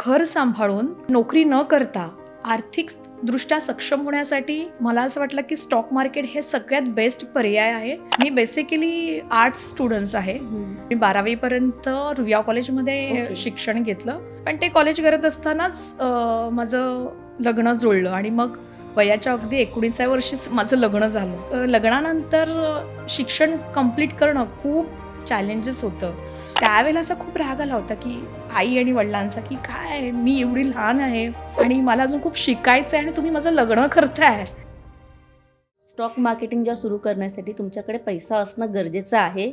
घर सांभाळून नोकरी न करता आर्थिक दृष्ट्या सक्षम होण्यासाठी मला असं वाटलं की स्टॉक मार्केट हे सगळ्यात बेस्ट पर्याय आहे. मी बेसिकली आर्ट्स स्टुडंट्स आहे. मी 12वी पर्यंत रुया कॉलेजमध्ये शिक्षण घेतलं, पण ते कॉलेज करत असतानाच माझं लग्न जुळलं आणि मग वयाच्या अगदी 19व्या वर्षीच माझं लग्न झालं. लग्नानंतर शिक्षण कंप्लीट करणं खूप चॅलेंजेस होतं. त्यावेळेला असा खूप राग आला होता की आई आणि वडिलांचा की काय मी एवढी लहान आहे आणि मला अजून खूप शिकायचं आहे आणि तुम्ही माझं लग्न करताय. स्टॉक मार्केटिंग ज्या सुरू करण्यासाठी तुमच्याकडे पैसा असणं गरजेचं आहे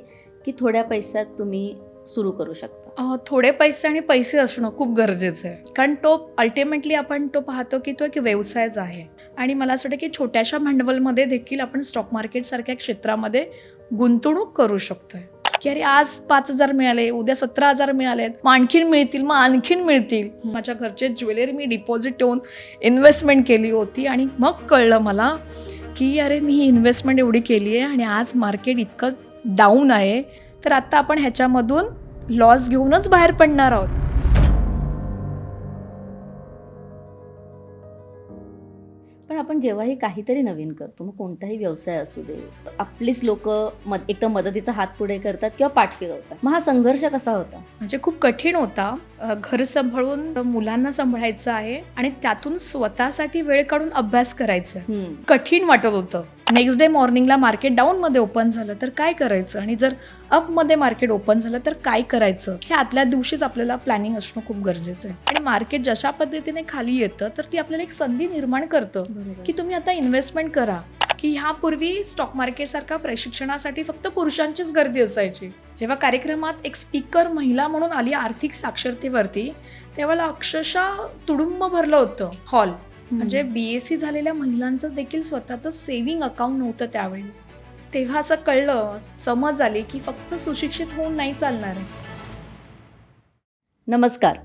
की थोड्या पैशात तुम्ही सुरू करू शकता? थोडे पैसे आणि पैसे असणं खूप गरजेचं आहे, कारण तो अल्टिमेटली आपण तो पाहतो की तो एक व्यवसायच आहे. आणि मला असं वाटतं की छोट्याशा भांडवलमध्ये देखील आपण स्टॉक मार्केट सारख्या क्षेत्रामध्ये गुंतवणूक करू शकतोय. की अरे आज 5,000 मिळाले, उद्या 17,000 मिळालेत, मग आणखीन मिळतील, मग आणखीन मिळतील. माझ्या घरचे ज्वेलरी मी डिपॉझिट ठेवून इन्व्हेस्टमेंट केली होती आणि मग कळलं मला की अरे मी ही इन्व्हेस्टमेंट एवढी केली आहे आणि आज मार्केट इतकं डाऊन आहे, तर आता आपण ह्याच्यामधून लॉस घेऊनच बाहेर पडणार आहोत. पण आपण जेव्हाही काहीतरी नवीन करतो, मग कोणताही व्यवसाय असू दे, आपलीच लोक एक तर मदतीचा हात पुढे करतात किंवा पाठ फिरवतात. मग हा संघर्ष कसा होता? म्हणजे खूप कठीण होता. घर सांभाळून मुलांना सांभाळायचं आहे आणि त्यातून स्वतःसाठी वेळ काढून अभ्यास करायचा. कठीण वाटत होतं. नेक्स्ट डे मॉर्निंगला मार्केट डाऊन मध्ये ओपन झालं तर काय करायचं, आणि जर अप मध्ये मार्केट ओपन झालं तर काय करायचं, हे आदल्या दिवशीच आपल्याला प्लॅनिंग असणं खूप गरजेचं आहे. आणि मार्केट जशा पद्धतीने खाली येतं तर ती आपल्याला एक संधी निर्माण करतं की तुम्ही आता इन्व्हेस्टमेंट करा. की ह्यापूर्वी स्टॉक मार्केट सारखा प्रशिक्षणासाठी फक्त पुरुषांचीच गर्दी असायची. जेव्हा कार्यक्रमात एक स्पीकर महिला म्हणून आली आर्थिक साक्षरतेवरती, तेव्हा अक्षरशः तुडुंब भरलं होतं हॉल. म्हणजे BSc झालेल्या महिलांचं देखील स्वतःचं सेव्हिंग अकाउंट नव्हतं त्यावेळी. तेव्हा असं कळलं, समज आली की फक्त सुशिक्षित होऊन नाही चालणार आहे. नमस्कार,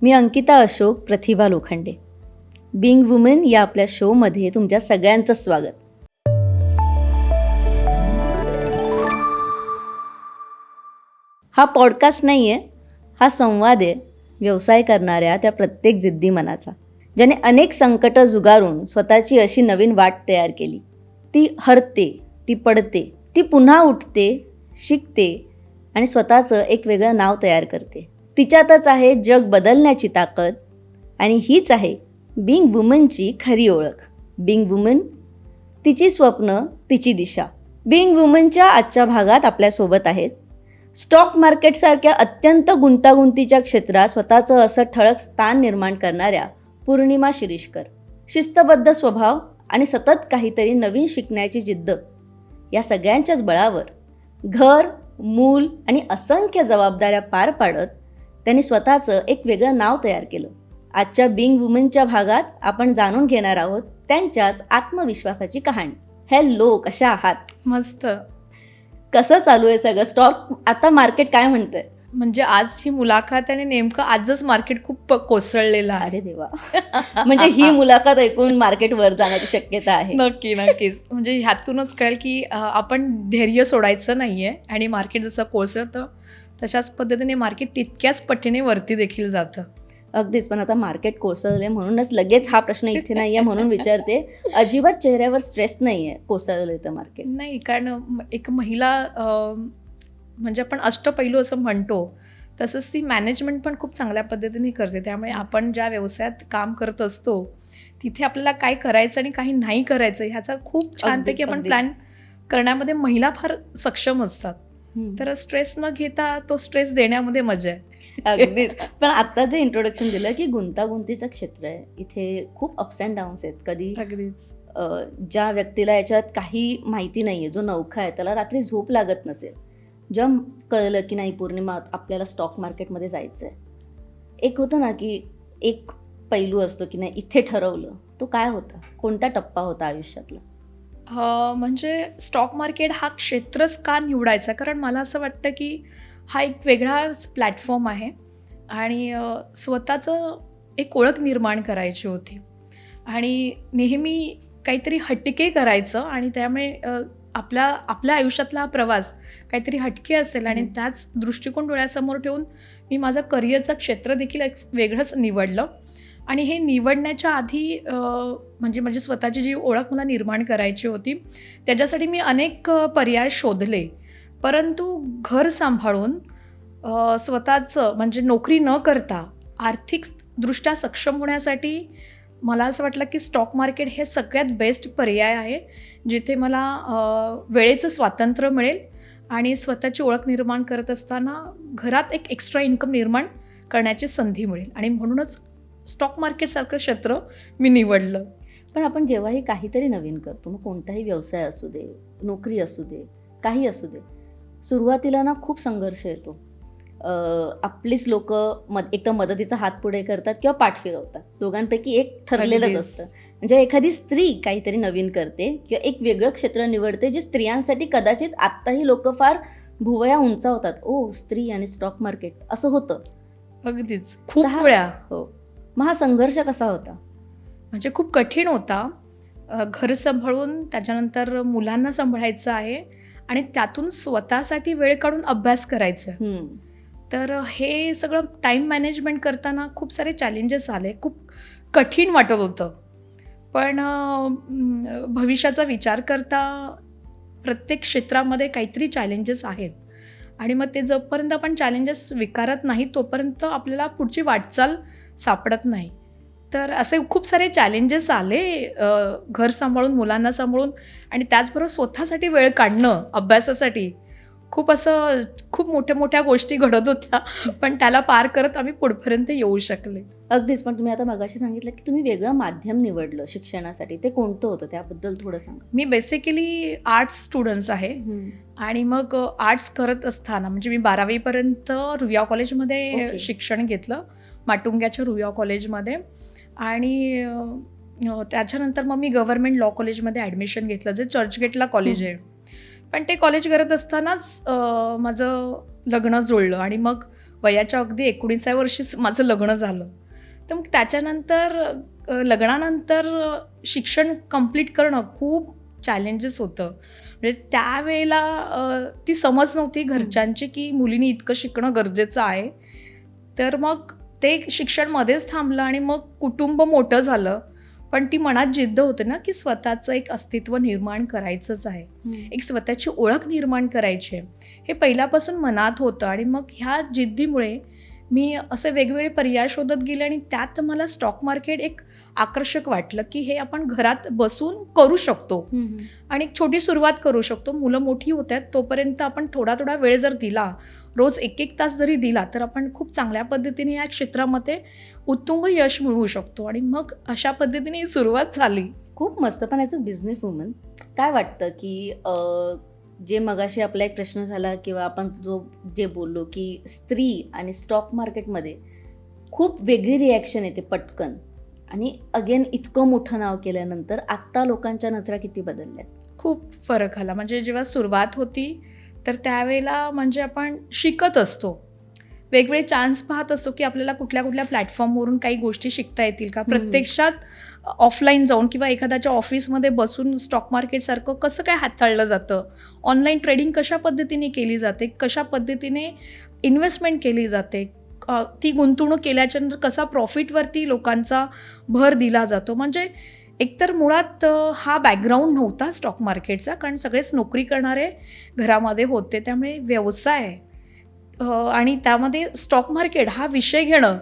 मी अंकिता अशोक प्रतिभा लोखंडे. बिंग वुमेन या आपल्या शोमध्ये तुमच्या सगळ्यांचं स्वागत. हा पॉडकास्ट नाही आहे, हा संवाद आहे व्यवसाय करणाऱ्या त्या प्रत्येक जिद्दी मनाचा, ज्याने अनेक संकटं जुगारून स्वतःची अशी नवीन वाट तयार केली. ती हरते, ती पडते, ती पुन्हा उठते, शिकते आणि स्वतःचं एक वेगळं नाव तयार करते. तिच्यातच आहे जग बदलण्याची ताकद आणि हीच आहे बिंग वुमनची खरी ओळख. बिंग वुमन, तिची स्वप्न, तिची दिशा. बिंग वुमनच्या आजच्या भागात आपल्यासोबत आहेत स्टॉक मार्केटसारख्या अत्यंत गुंतागुंतीच्या क्षेत्रात स्वतःचं असं ठळक स्थान निर्माण करणाऱ्या पूर्णिमा शिरीषकर. शिस्तबद्ध स्वभाव आणि सतत काहीतरी नवीन शिकण्याची जिद्द, या सगळ्यांच्याच बळावर घर, मूल आणि असंख्य जबाबदाऱ्या पार पाडत त्यांनी स्वतःचं एक वेगळं नाव तयार केलं. आजच्या बिंग वुमनच्या भागात आपण जाणून घेणार आहोत त्यांच्याच आत्मविश्वासाची कहाणी. हॅलो, कशा आहात? मस्त. कसं चालू आहे सगळं? स्टॉक आता मार्केट काय म्हणतंय? म्हणजे आजची मुलाखत आणि नेमकं आजच मार्केट खूप कोसळलेलं आहे. अरे देवा. म्हणजे ही मुलाखत ऐकून मार्केट वर जाण्याची शक्यता आहे. नक्कीच. म्हणजे ह्यातूनच कळेल की आपण धैर्य सोडायचं नाहीये आणि मार्केट जसं कोसळतं तशाच पद्धतीने मार्केट तितक्याच पटीने वरती देखील जातं. अगदीच. पण आता मार्केट कोसळले म्हणूनच लगेच हा प्रश्न इथे नाहीये म्हणून विचारते. अजिबात चेहऱ्यावर स्ट्रेस नाहीये कोसळले तर मार्केट? नाही, कारण एक महिला म्हणजे आपण अष्टपैलू असं म्हणतो, तसंच ती मॅनेजमेंट पण खूप चांगल्या पद्धतीने करते. त्यामुळे आपण ज्या व्यवसायात काम करत असतो तिथे आपल्याला काय करायचं आणि काही नाही करायचं ह्याचा खूप छानपैकी आपण प्लॅन करण्यामध्ये महिला फार सक्षम असतात. तर स्ट्रेस न घेता तो स्ट्रेस देण्यामध्ये मजा आहे. अगदीच. पण आता जे इंट्रोडक्शन दिलं की गुंतागुंतीचं क्षेत्र आहे, इथे खूप अप्स अँड डाऊन्स आहेत. कधी अगदीच ज्या व्यक्तीला याच्यात काही माहिती नाहीये, जो नवखा आहे, त्याला रात्री झोप लागत नसेल, जेव्हा कळलं की नाही पूर्णिमा आपल्याला स्टॉक मार्केटमध्ये जायचं आहे, एक होतं ना की एक पैलू असतो की नाही इथे ठरवलं, तो काय होता? कोणता टप्पा होता आयुष्यातला? म्हणजे स्टॉक मार्केट हा क्षेत्रच का निवडायचा? कारण मला असं वाटतं की हा एक वेगळाच प्लॅटफॉर्म आहे आणि स्वतःचं एक ओळख निर्माण करायची होती आणि नेहमी काहीतरी हटके करायचं आणि त्यामुळे आपल्या आयुष्यातला हा प्रवास काहीतरी हटके असेल आणि त्याच दृष्टिकोन डोळ्यासमोर ठेवून मी माझं करिअरचं क्षेत्र देखील एक वेगळंच निवडलं. आणि हे निवडण्याच्या आधी म्हणजे माझी स्वतःची जी ओळख मला निर्माण करायची होती, त्याच्यासाठी मी अनेक पर्याय शोधले. परंतु घर सांभाळून स्वतःचं म्हणजे नोकरी न करता आर्थिकदृष्ट्या सक्षम होण्यासाठी मला असं वाटलं की स्टॉक मार्केट हे सगळ्यात बेस्ट पर्याय आहे, जिथे मला वेळेचं स्वातंत्र्य मिळेल आणि स्वतःची ओळख निर्माण करत असताना घरात एक एक्स्ट्रा इन्कम निर्माण करण्याची संधी मिळेल. आणि म्हणूनच स्टॉक मार्केटसारखं क्षेत्र मी निवडलं. पण आपण जेव्हाही काहीतरी नवीन करतो, मग कोणताही व्यवसाय असू दे, नोकरी असू दे, काही असू दे, सुरुवातीला ना खूप संघर्ष येतो. आपलीच लोक एक तर मदतीचा हात पुढे करतात किंवा पाठ फिरवतात, दोघांपैकी एक ठरलेलंच अगदीच. असतं. म्हणजे एखादी स्त्री काहीतरी नवीन करते किंवा एक वेगळं क्षेत्र निवडते जे स्त्रियांसाठी कदाचित आत्ताही लोक फार भुवया उंचावतात. ओ, स्त्री आणि स्टॉक मार्केट, असं होतं. अगदीच खूप तर वेळा हो, मग हा संघर्ष कसा होता? म्हणजे खूप कठीण होता. घर सांभाळून त्याच्यानंतर मुलांना सांभाळायचं आहे आणि त्यातून स्वतःसाठी वेळ काढून अभ्यास करायचा. तर हे सगळं टाईम मॅनेजमेंट करताना खूप सारे चॅलेंजेस आले. खूप कठीण वाटत होतं. पण भविष्याचा विचार करता प्रत्येक क्षेत्रामध्ये काहीतरी चॅलेंजेस आहेत आणि मग ते जोपर्यंत आपण चॅलेंजेस स्वीकारत नाही तोपर्यंत आपल्याला पुढची वाटचाल सापडत नाही. तर असे खूप सारे चॅलेंजेस आले घर सांभाळून, मुलांना सांभाळून आणि त्याचबरोबर स्वतःसाठी वेळ काढणं अभ्यासासाठी. खूप मोठ्या गोष्टी घडत होत्या, पण त्याला पार करत आम्ही पुढपर्यंत येऊ शकले. अगदीच. पण तुम्ही आता मगाशी सांगितलं की तुम्ही वेगळं माध्यम निवडलं शिक्षणासाठी, ते कोणतं होतं त्याबद्दल थोडं सांगा. मी बेसिकली आर्ट्स स्टुडंट्स आहे आणि मग आर्ट्स करत असताना म्हणजे मी 12वीपर्यंत रुईया कॉलेजमध्ये ओके. शिक्षण घेतलं, माटुंग्याच्या रुईया कॉलेजमध्ये. आणि त्याच्यानंतर मग मी गव्हर्नमेंट लॉ कॉलेजमध्ये ॲडमिशन घेतलं, जे चर्चगेटला कॉलेज आहे. पण ते कॉलेज करत असतानाच माझं लग्न जुळलं आणि मग वयाच्या अगदी 19व्या वर्षीच माझं लग्न झालं. तर मग त्याच्यानंतर लग्नानंतर शिक्षण कंप्लीट करणं खूप चॅलेंजेस होतं. म्हणजे त्यावेळेला ती समज नव्हती घरच्यांची की मुलींनी इतकं शिकणं गरजेचं आहे. तर मग ते शिक्षण मध्येच थांबलं आणि मग कुटुंब मोठं झालं. पण ती मनात जिद्द होते ना की स्वतःचं एक अस्तित्व निर्माण करायचंच आहे, एक स्वतःची ओळख निर्माण करायची आहे, हे पहिल्यापासून मनात होतं. आणि मग ह्या जिद्दीमुळे मी असे वेगवेगळे पर्याय शोधत गेले आणि त्यात मला स्टॉक मार्केट एक आकर्षक वाटलं की हे आपण घरात बसून करू शकतो आणि एक छोटी सुरुवात करू शकतो. मुलं मोठी होत आहेत तोपर्यंत आपण थोडा वेळ जर दिला, रोज 1-1 तास जरी दिला, तर आपण खूप चांगल्या पद्धतीने या क्षेत्रामध्ये उत्तुंग यश मिळवू शकतो. आणि मग अशा पद्धतीने ही सुरुवात झाली. खूप मस्त. पण ॲज अ बिझनेस वुमन काय वाटतं की जे मगाशी आपला एक प्रश्न झाला किंवा आपण जे बोललो की स्त्री आणि स्टॉक मार्केटमध्ये खूप वेगळी रिॲक्शन येते पटकन, आणि अगेन इतकं मोठं नाव केल्यानंतर आत्ता लोकांच्या नजरा किती बदलल्यात? खूप फरक आला. म्हणजे जेव्हा सुरुवात होती तर त्यावेळेला म्हणजे आपण शिकत असतो, वेगवेगळे चान्स पाहत असतो की आपल्याला कुठल्या प्लॅटफॉर्मवरून काही गोष्टी शिकता येतील का. प्रत्यक्षात ऑफलाईन जाऊन किंवा एखाद्याच्या ऑफिसमध्ये बसून स्टॉक मार्केटसारखं कसं काय हाताळलं जातं, ऑनलाईन ट्रेडिंग कशा पद्धतीने केली जाते, कशा पद्धतीने इन्व्हेस्टमेंट केली जाते, ती गुंतवणूक केल्याच्यानंतर कसा प्रॉफिटवरती लोकांचा भर दिला जातो. म्हणजे एकतर मुळात हा बॅकग्राऊंड नव्हता स्टॉक मार्केटचा, कारण सगळेच नोकरी करणारे घरामध्ये होते. त्यामुळे व्यवसाय आणि त्यामध्ये स्टॉक मार्केट हा विषय घेणं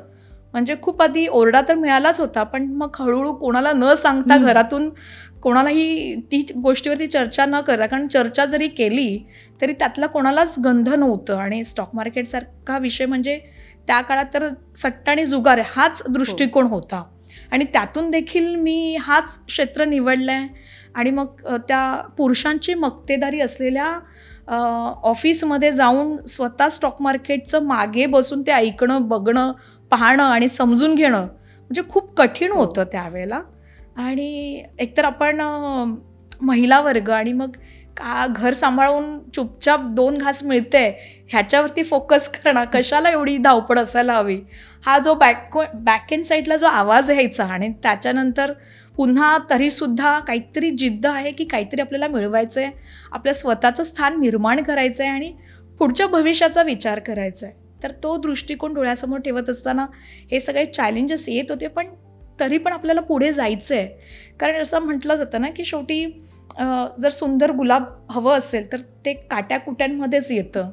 म्हणजे खूप आधी ओरडा तर मिळालाच होता, पण मग हळूहळू कोणाला न सांगता घरातून कोणालाही ती गोष्टीवरती चर्चा न करता, कारण चर्चा जरी केली तरी त्यातला कोणालाच गंध नव्हतं. आणि स्टॉक मार्केटसारखा विषय म्हणजे त्या काळात तर सट्टा आणि जुगार हाच दृष्टिकोन होता आणि त्यातून देखील मी हाच क्षेत्र निवडला आहे. आणि मग त्या पुरुषांची मक्तेदारी असलेल्या ऑफिसमध्ये जाऊन स्वतः स्टॉक मार्केटचं मागे बसून ते ऐकणं, बघणं, पाहणं आणि समजून घेणं म्हणजे खूप कठीण होतं त्यावेळेला. आणि एकतर आपण महिला वर्ग आणि मग घर सांभाळून चुपचाप 2 घास मिळते ह्याच्यावरती फोकस करणं, कशाला एवढी धावपळ असायला हवी, हा जो बॅक एंड साईडला जो आवाज यायचा. आणि त्याच्यानंतर पुन्हा तरीसुद्धा काहीतरी जिद्द आहे की काहीतरी आपल्याला मिळवायचं आहे, आपल्या स्वतःचं स्थान निर्माण करायचं आहे आणि पुढच्या भविष्याचा विचार करायचा आहे. तर तो दृष्टिकोन डोळ्यासमोर ठेवत असताना हे सगळे चॅलेंजेस येत होते, पण तरी पण आपल्याला पुढे जायचं आहे. कारण असं म्हटलं जातं ना की शेवटी जर सुंदर गुलाब हवं असेल तर ते काट्याकुट्यांमध्येच येतं,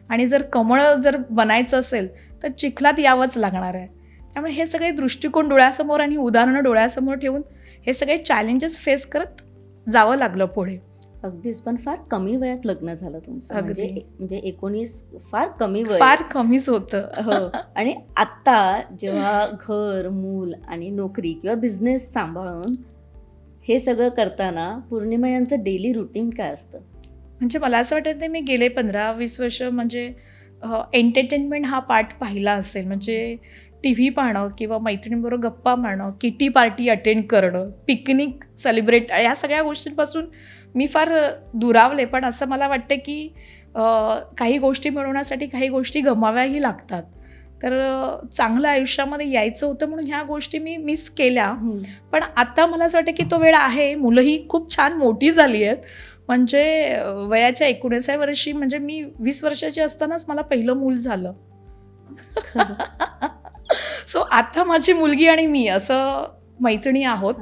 आणि जर कमळ जर बनायचं असेल तर चिखलात यावंच लागणार आहे. त्यामुळे हे सगळे दृष्टिकोन डोळ्यासमोर आणि उदाहरणं डोळ्यासमोर ठेवून हे सगळे चॅलेंजेस फेस करत जावं लागलं पुढे. अगदीच. पण फार कमी वयात लग्न झालं तुमचं. अगदी. म्हणजे 19 फार कमी वय. फार कमीच होतं. हो. आणि आत्ता जेव्हा घर, मूल आणि नोकरी किंवा बिझनेस सांभाळून हे सगळं करताना पौर्णिमा यांचं डेली रुटीन काय असतं? म्हणजे मला असं वाटतं मी गेले 15-20 वर्ष म्हणजे एंटरटेनमेंट हा पार्ट पाहिला असेल. म्हणजे टी व्ही पाहणं किंवा मैत्रिणींबरोबर गप्पा मारणं, किटी पार्टी अटेंड करणं, पिकनिक सेलिब्रेट, या सगळ्या गोष्टींपासून मी फार दुरावले. पण असं मला वाटतं की काही गोष्टी मिळवण्यासाठी काही गोष्टी गमाव्याही लागतात. तर चांगलं आयुष्यामध्ये यायचं होतं म्हणून ह्या गोष्टी मी मिस केल्या. पण आता मला असं वाटतं की तो वेळ आहे. मुलंही खूप छान मोठी झाली आहेत. म्हणजे वयाच्या 19व्या वर्षी, म्हणजे मी 20 वर्षाची असतानाच मला पहिलं मूल झालं. सो आता माझी मुलगी आणि मी असं मैत्रिणी आहोत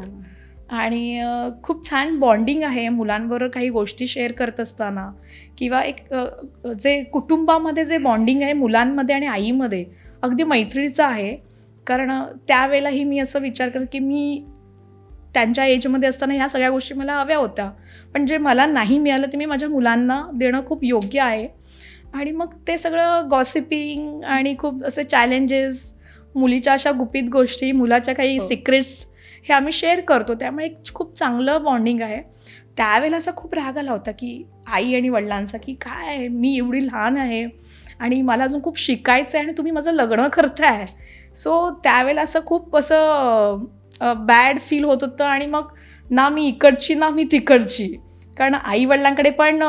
आणि खूप छान बॉन्डिंग आहे मुलांबरोबर काही गोष्टी शेअर करत असताना, किंवा एक जे कुटुंबामध्ये जे बॉन्डिंग आहे मुलांमध्ये आणि आईमध्ये अगदी मैत्रीचं आहे. कारण त्यावेळेलाही मी असं विचार करते की मी त्यांच्या एजमध्ये असताना ह्या सगळ्या गोष्टी मला हव्या होत्या, पण जे मला नाही मिळालं ते मी माझ्या मुलांना देणं खूप योग्य आहे. आणि मग ते सगळं गॉसिपिंग आणि खूप असे चॅलेंजेस, मुलीच्या अशा गुपित गोष्टी, मुलाच्या काही सिक्रेट्स हे आम्ही शेअर करतो. त्यामुळे एक खूप चांगलं बॉन्डिंग आहे. त्यावेळेला असा खूप राग आला होता की आई आणि वडिलांचा, की काय मी एवढी लहान आहे आणि मला अजून खूप शिकायचं आहे आणि तुम्ही माझं लग्न करताय. सो त्यावेळेला असं खूप असं बॅड फील होत होतं. आणि मग ना मी इकडची ना मी तिकडची, कारण आईवडिलांकडे पण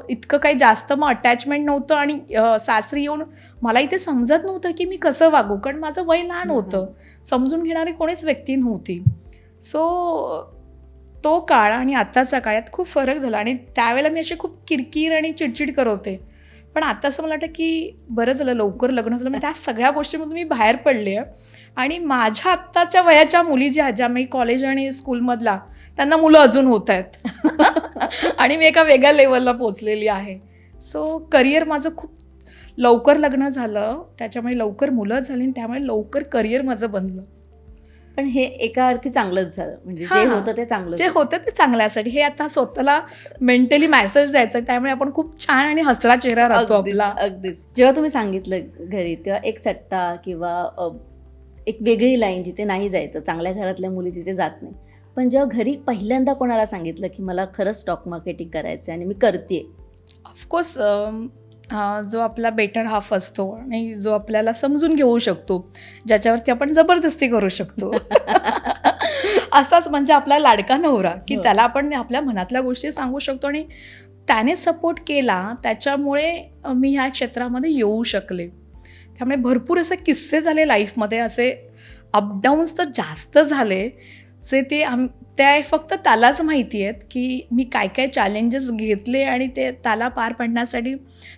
इतकं काही जास्त मग अटॅचमेंट नव्हतं. आणि सासरी येऊन मला इथे समजत नव्हतं की मी कसं वागू, कारण माझं वय लहान होतं, समजून घेणारी कोणीच व्यक्ती नव्हती. सो तो काळ आणि आत्ताचा काळात खूप फरक झाला. आणि त्यावेळेला मी अशी खूप किरकिर आणि चिडचिड करत होते. पण आता असं मला वाटतं की बरं झालं लवकर लग्न झालं, म्हणजे त्या सगळ्या गोष्टींमधून मी बाहेर पडले आहे. आणि माझ्या आत्ताच्या वयाच्या मुली ज्या मी कॉलेज आणि स्कूलमधला, त्यांना मुलं अजून होत आहेत. आणि मी एका वेगळ्या लेवलला पोचलेली आहे. सो करिअर माझं खूप लवकर लग्न झालं, त्याच्यामुळे लवकर मुलं झाली आणि त्यामुळे लवकर करिअर माझं बनलं. पण हे एका अर्थी चांगलंच झालं. म्हणजे जे होतं ते चांगलं, जे होतं ते चांगल्यासाठी. हे आता स्वतःला मेंटली मेसेज द्यायचा, त्यामुळे आपण खूप छान आणि हसरा चेहरा राहतो आपला. अगदीच. जेव्हा तुम्ही सांगितलं घरी, तेव्हा एक सट्टा किंवा एक वेगळी लाईन जिथे नाही जायचं, चांगल्या घरातल्या मुली तिथे जात नाही. पण जेव्हा घरी पहिल्यांदा कोणाला सांगितलं की मला खरंच स्टॉक मार्केटिंग करायचं आणि मी करते, ऑफकोर्स जो आपला बेटर हाफ असतो आणि जो आपल्याला समजून घेऊ शकतो, ज्याच्यावरती आपण जबरदस्ती करू शकतो, असाच म्हणजे आपला लाडका नवरा, की त्याला आपण आपल्या मनातल्या गोष्टी सांगू शकतो. आणि त्याने सपोर्ट केला, त्याच्यामुळे मी ह्या क्षेत्रामध्ये येऊ शकले. त्यामुळे भरपूर असे किस्से झाले लाईफमध्ये, असे अपडाऊन्स तर जास्त झाले, जे त्या फक्त त्यालाच माहिती आहेत की मी काय काय चॅलेंजेस घेतले आणि ते त्याला पार पाडण्यासाठी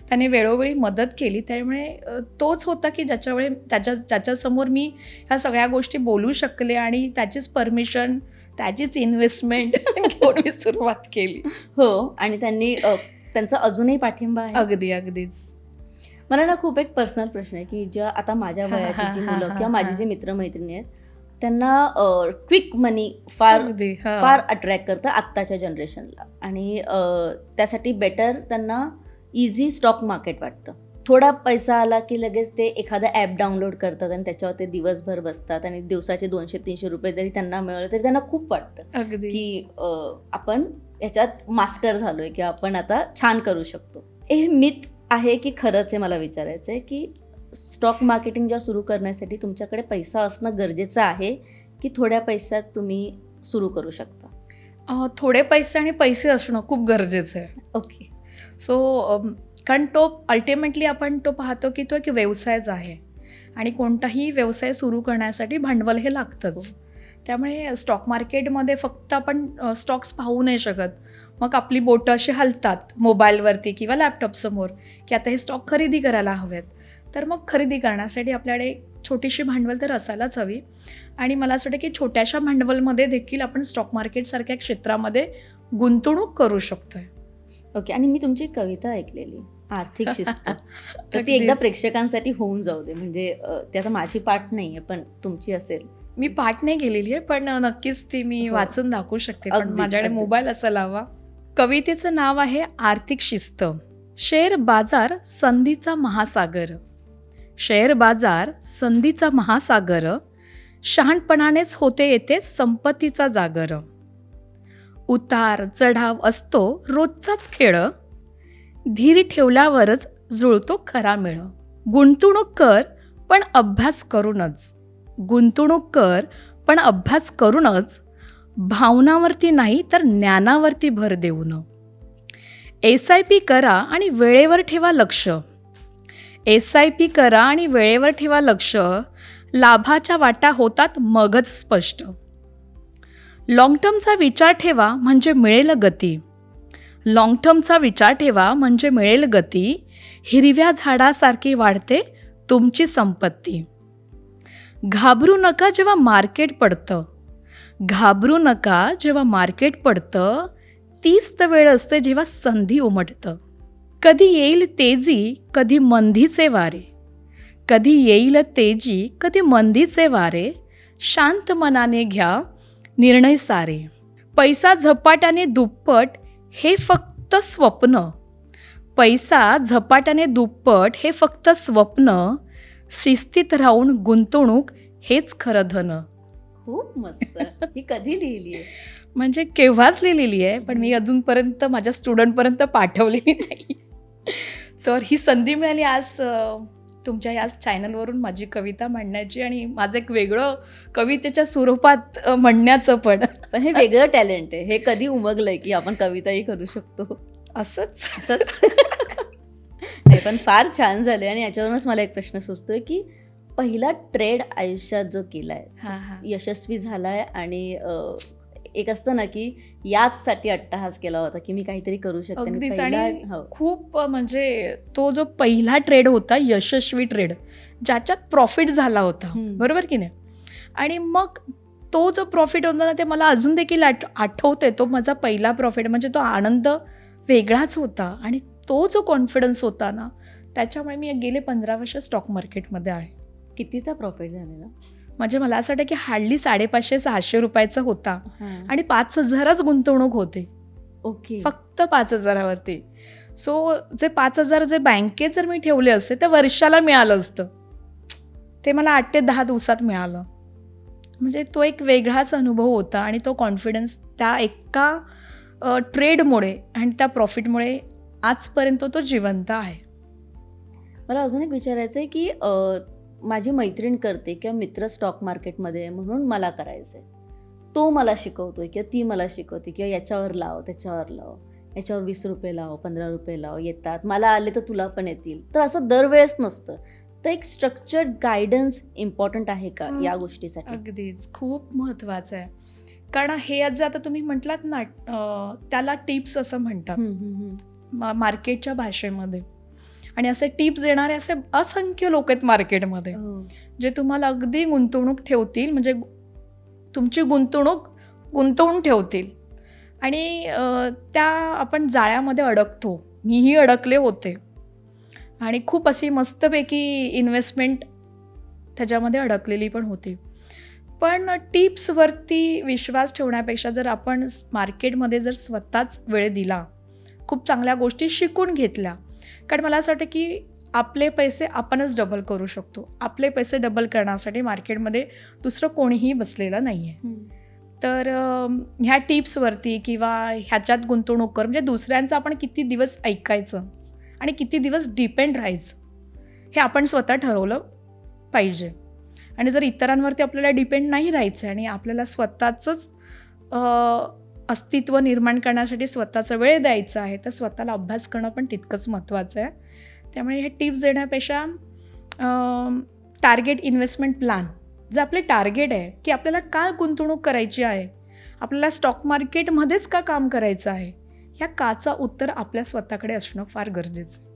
त्याने वेळोवेळी मदत केली. त्यामुळे तोच होता की ज्याच्यासमोर मी ह्या सगळ्या गोष्टी बोलू शकले आणि त्याचीच परमिशन, त्याचीच इन्व्हेस्टमेंट घेऊन मी सुरुवात केली. हो. आणि त्यांचा अजूनही पाठिंबा आहे. अगदीच. मला ना खूप एक पर्सनल प्रश्न आहे की ज्या आता माझ्या वयाची जी मुलं किंवा माझी जी मित्रमैत्रिणी आहेत, त्यांना क्विक मनी फार अट्रॅक्ट करतं आत्ताच्या जनरेशनला. आणि त्यासाठी बेटर त्यांना इझी स्टॉक मार्केट वाटतं. थोडा पैसा आला की लगेच ते एखादं ॲप डाउनलोड करतात आणि त्याच्यावर ते दिवसभर बसतात आणि दिवसाचे 200-300 रुपये जरी त्यांना मिळाले तरी त्यांना खूप वाटतं की आपण याच्यात मास्टर झालोय की आपण आता छान करू शकतो. हे मिथ आहे की खरंच आहे? मला विचारायचं आहे की स्टॉक मार्केटिंग जेव्हा सुरू करण्यासाठी तुमच्याकडे पैसा असणं गरजेचं आहे की थोड्या पैशात तुम्ही सुरू करू शकता? थोडे पैसे आणि पैसे असणं खूप गरजेचं आहे. ओके. सो कारण तो अल्टिमेटली आपण तो पाहतो की तो एक व्यवसायच आहे आणि कोणताही व्यवसाय सुरू करण्यासाठी भांडवल हे लागतंच. त्यामुळे स्टॉक मार्केटमध्ये फक्त आपण स्टॉक्स पाहू नाही शकत. मग आपली बोटं अशी हलतात मोबाईलवरती किंवा लॅपटॉपसमोर की आता हे स्टॉक खरेदी करायला हवेत. तर मग खरेदी करण्यासाठी आपल्याकडे छोटीशी भांडवल तर असायलाच हवी. आणि मला असं वाटतं की छोट्याशा भांडवलमध्ये देखील आपण स्टॉक मार्केटसारख्या क्षेत्रामध्ये गुंतवणूक करू शकतोय. ओके. आणि मी तुमची कविता ऐकलेली, आर्थिक शिस्त. तर ती एकदा अगदीच. प्रेक्षकांसाठी होऊन जाऊ दे. म्हणजे ती आता माझी पाठ नाहीये, पण तुमची असेल. मी पाठ नाही केलेली आहे, पण नक्कीच ती मी हो. वाचून दाखवू शकते, पण अगदीच, माझ्याकडे अगदीच. मोबाईल असायला हवा. कवितेचं नाव आहे आर्थिक शिस्त. शेअर बाजार संधीचा महासागर. शेअर बाजार संधीचा महासागर, शहाणपणानेच होते येथे संपत्तीचा जागर. उतार चढाव असतो रोजचाच खेळ, धीर ठेवल्यावरच जुळतो खरा मेळ. गुंतवणूक कर पण अभ्यास करूनच, गुंतवणूक कर पण अभ्यास करूनच, भावनावरती नाही तर ज्ञानावरती भर देऊन. SIP करा आणि वेळेवर ठेवा लक्ष. SIP करा आणि वेळेवर ठेवा लक्ष, लाभाच्या वाटा होतात मगच स्पष्ट. लॉंग टर्मचा विचार ठेवा म्हणजे मिळेल गती. लॉंग टर्मचा विचार ठेवा म्हणजे मिळेल गती, हिरव्या झाडासारखी वाढते तुमची संपत्ती. घाबरू नका जेव्हा मार्केट पडतं, घाबरू नका जेव्हा मार्केट पडतं, तीच तर वेळ असते जेव्हा संधी उमटतं. कधी येईल तेजी कधी मंदीचे वारे, कधी येईल तेजी कधी मंदीचे वारे, शांत मनाने घ्या निर्णय सारे. पैसा झपाट्याने दुप्पट हे फक्त स्वप्न, पैसा झपाट्याने दुप्पट हे फक्त स्वप्न, शिस्तीत राहून गुंतवणूक हेच खरं धन. खूप मस्त. ही कधी लिहिली आहे? म्हणजे केव्हाच लिहिलेली आहे, पण मी अजूनपर्यंत माझ्या स्टुडंटपर्यंत पाठवलेली नाही. तर ही संधी मिळाली आज तुमच्या याच चॅनलवरून माझी कविता म्हणण्याची आणि माझं एक वेगळं कवितेच्या स्वरूपात म्हणण्याचं पण. पण हे वेगळं टॅलेंट आहे. हे कधी उमगलंय की आपण कविताही करू शकतो? असंच. नाही, पण फार छान झाले. आणि याच्यावरूनच मला एक प्रश्न सुचतोय की पहिला ट्रेड आयुष्यात जो केलाय, यशस्वी झालाय आणि एक असतं ना की याचसाठी अट्टहास केला होता की मी काहीतरी करू शकते. अगदीच. आणि खूप म्हणजे तो जो पहिला ट्रेड होता, यशस्वी ट्रेड, ज्याच्यात प्रॉफिट झाला होता, बरोबर की नाही. आणि मग तो जो प्रॉफिट होता ना, ते मला अजून देखील आठवते. तो माझा पहिला प्रॉफिट, म्हणजे तो आनंद वेगळाच होता. आणि तो जो कॉन्फिडन्स होता ना, त्याच्यामुळे मी गेले 15 वर्ष स्टॉक मार्केटमध्ये आहे. कितीचा प्रॉफिट झालेला? म्हणजे मला असं वाटतं की हार्डली 550-600 रुपयाचा होता. आणि 5,000च गुंतवणूक होते. ओके. फक्त 5,000वरती. सो जे 5,000 जे बँकेत जर मी ठेवले असते तर वर्षाला मिळालं असतं. ते मला 8 ते 10 दिवसात मिळालं. म्हणजे तो एक वेगळाच अनुभव होता. आणि तो कॉन्फिडन्स त्या एका ट्रेडमुळे आणि त्या प्रॉफिटमुळे आजपर्यंत तो जिवंत आहे. मला अजून एक विचारायचं आहे की माझी मैत्रीण करते किंवा मित्र स्टॉक मार्केटमध्ये, म्हणून मला करायचं आहे. तो मला शिकवतोय किंवा ती मला शिकवते किंवा याच्यावर लाव, त्याच्यावर लाव, याच्यावर 20 रुपये लाव, 15 रुपये लाव, येतात, मला आले तर तुला पण येतील. तर असं दरवेळेस नसतं. तर एक स्ट्रक्चर्ड गायडन्स इम्पॉर्टंट आहे का या गोष्टीसाठी? अगदीच, खूप महत्त्वाचं आहे. कारण हे जे आता तुम्ही म्हटलात ना, त्याला टिप्स असं म्हणतात मार्केटच्या भाषेमध्ये. आणि असे टिप्स देणारे असे असंख्य लोक आहेत मार्केटमध्ये, जे तुम्हाला अगदी गुंतवणूक ठेवतील, म्हणजे तुमची गुंतवणूक गुंतवून ठेवतील. आणि त्या आपण जाळ्यामध्ये अडकतो. मीही अडकले होते. आणि खूप अशी मस्तपैकी इन्व्हेस्टमेंट त्याच्यामध्ये अडकलेली पण होती. पण टिप्सवरती विश्वास ठेवण्यापेक्षा जर आपण मार्केटमध्ये जर स्वतःच वेळ दिला, खूप चांगल्या गोष्टी शिकून घेतल्या, कारण मला असं वाटतं की आपले पैसे आपणच डबल करू शकतो. आपले पैसे डबल करण्यासाठी मार्केटमध्ये दुसरं कोणीही बसलेलं नाही आहे. तर ह्या टिप्सवरती किंवा ह्याच्यात गुंतवणूक कर, म्हणजे दुसऱ्यांचं आपण किती दिवस ऐकायचं आणि किती दिवस डिपेंड राहायचं, हे आपण स्वतः ठरवलं पाहिजे. आणि जर इतरांवरती आपल्याला डिपेंड नाही राहायचं आणि आपल्याला स्वतःचंच अस्तित्व निर्माण करण्यासाठी स्वतःचा वेळ द्यायचा आहे, तर स्वतःला अभ्यास करणं पण तितकंच महत्त्वाचं आहे. त्यामुळे हे टिप्स देण्यापेक्षा टार्गेट इन्व्हेस्टमेंट प्लॅन, जे आपले टार्गेट आहे की आपल्याला काय गुंतवणूक करायची आहे, आपल्याला स्टॉक मार्केटमध्येच का काम करायचं आहे, ह्या काचं उत्तर आपल्या स्वतःकडे असणं फार गरजेचं आहे.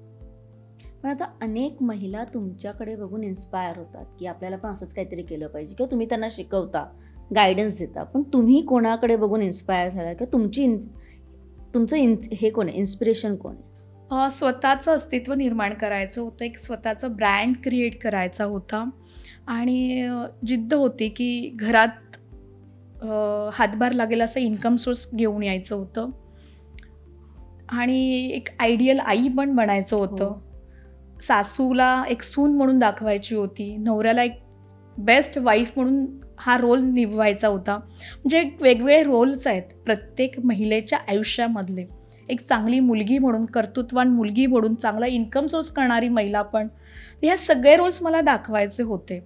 पण आता अनेक महिला तुमच्याकडे बघून इन्स्पायर होतात की आपल्याला पण असंच काहीतरी केलं पाहिजे, किंवा तुम्ही त्यांना शिकवता, गायडन्स देता. पण तुम्ही कोणाकडे बघून इन्स्पायर झाला, किंवा हे कोण आहे, इन्स्पिरेशन कोण आहे? स्वतःचं अस्तित्व निर्माण करायचं होतं, एक स्वतःचं ब्रँड क्रिएट करायचा होता आणि जिद्द होती की घरात हातभार लागेल असं इन्कम सोर्स घेऊन यायचं होतं आणि एक आयडियल आई पण बनायचं होतं. सासूला एक सून म्हणून दाखवायची होती, नवऱ्याला एक बेस्ट वाईफ म्हणून हा रोल निभवायचा होता. म्हणजे वेगवेगळे रोल्स आहेत प्रत्येक महिलेच्या आयुष्यामधले. एक चांगली मुलगी म्हणून, कर्तृत्वान मुलगी म्हणून, चांगला इन्कम सोर्स करणारी महिला पण. ह्या सगळे रोल्स मला दाखवायचे होते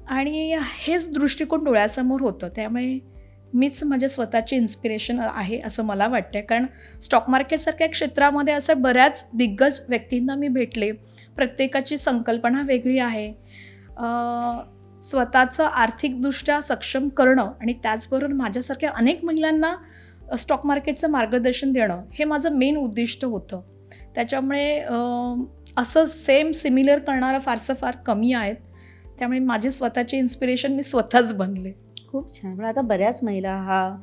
आणि हेच दृष्टिकोन डोळ्यासमोर होतं. त्यामुळे मीच माझ्या स्वतःची इन्स्पिरेशन आहे असं मला वाटतं. कारण स्टॉक मार्केटसारख्या क्षेत्रामध्ये असं बऱ्याच दिग्गज व्यक्तींना मी भेटले. प्रत्येकाची संकल्पना वेगळी आहे. स्वतःचं आर्थिकदृष्ट्या सक्षम करणं आणि त्याचबरोबर माझ्यासारख्या अनेक महिलांना स्टॉक मार्केटचं मार्गदर्शन देणं हे माझं मेन उद्दिष्ट होतं. त्याच्यामुळे असं सिमिलर करणारं फार कमी आहेत. त्यामुळे माझी स्वतःची इन्स्पिरेशन मी स्वतःच बनले. खूप छान. पण आता बऱ्याच महिला हा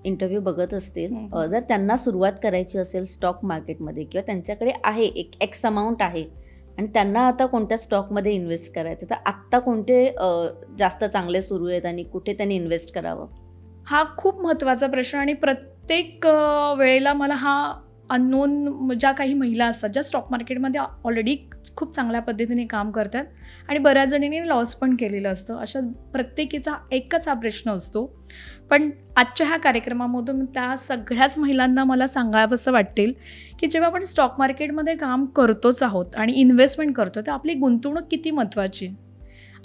इंटरव्ह्यू बघत असतील, जर त्यांना सुरुवात करायची असेल स्टॉक मार्केटमध्ये, किंवा त्यांच्याकडे आहे एक एक्स अमाऊंट आहे आणि त्यांना आता कोणत्या स्टॉकमध्ये इन्व्हेस्ट करायचं, तर आत्ता कोणते जास्त चांगले सुरू आहेत आणि कुठे त्यांनी इन्व्हेस्ट करावं? हा खूप महत्त्वाचा प्रश्न आणि प्रत्येक वेळेला मला हा अननोन ज्या काही महिला असतात, ज्या स्टॉक मार्केटमध्ये ऑलरेडी खूप चांगल्या पद्धतीने काम करतात आणि बऱ्याच जणींनी लॉस पण केलेलं असतं, अशा प्रत्येकीचा एकच हा प्रश्न असतो. पण आजच्या ह्या कार्यक्रमामधून त्या सगळ्याच महिलांना मला सांगावंसं वाटेल की जेव्हा आपण स्टॉक मार्केटमध्ये काम करतोच आहोत आणि इन्व्हेस्टमेंट करतो, तर आपली गुंतवणूक किती महत्त्वाची,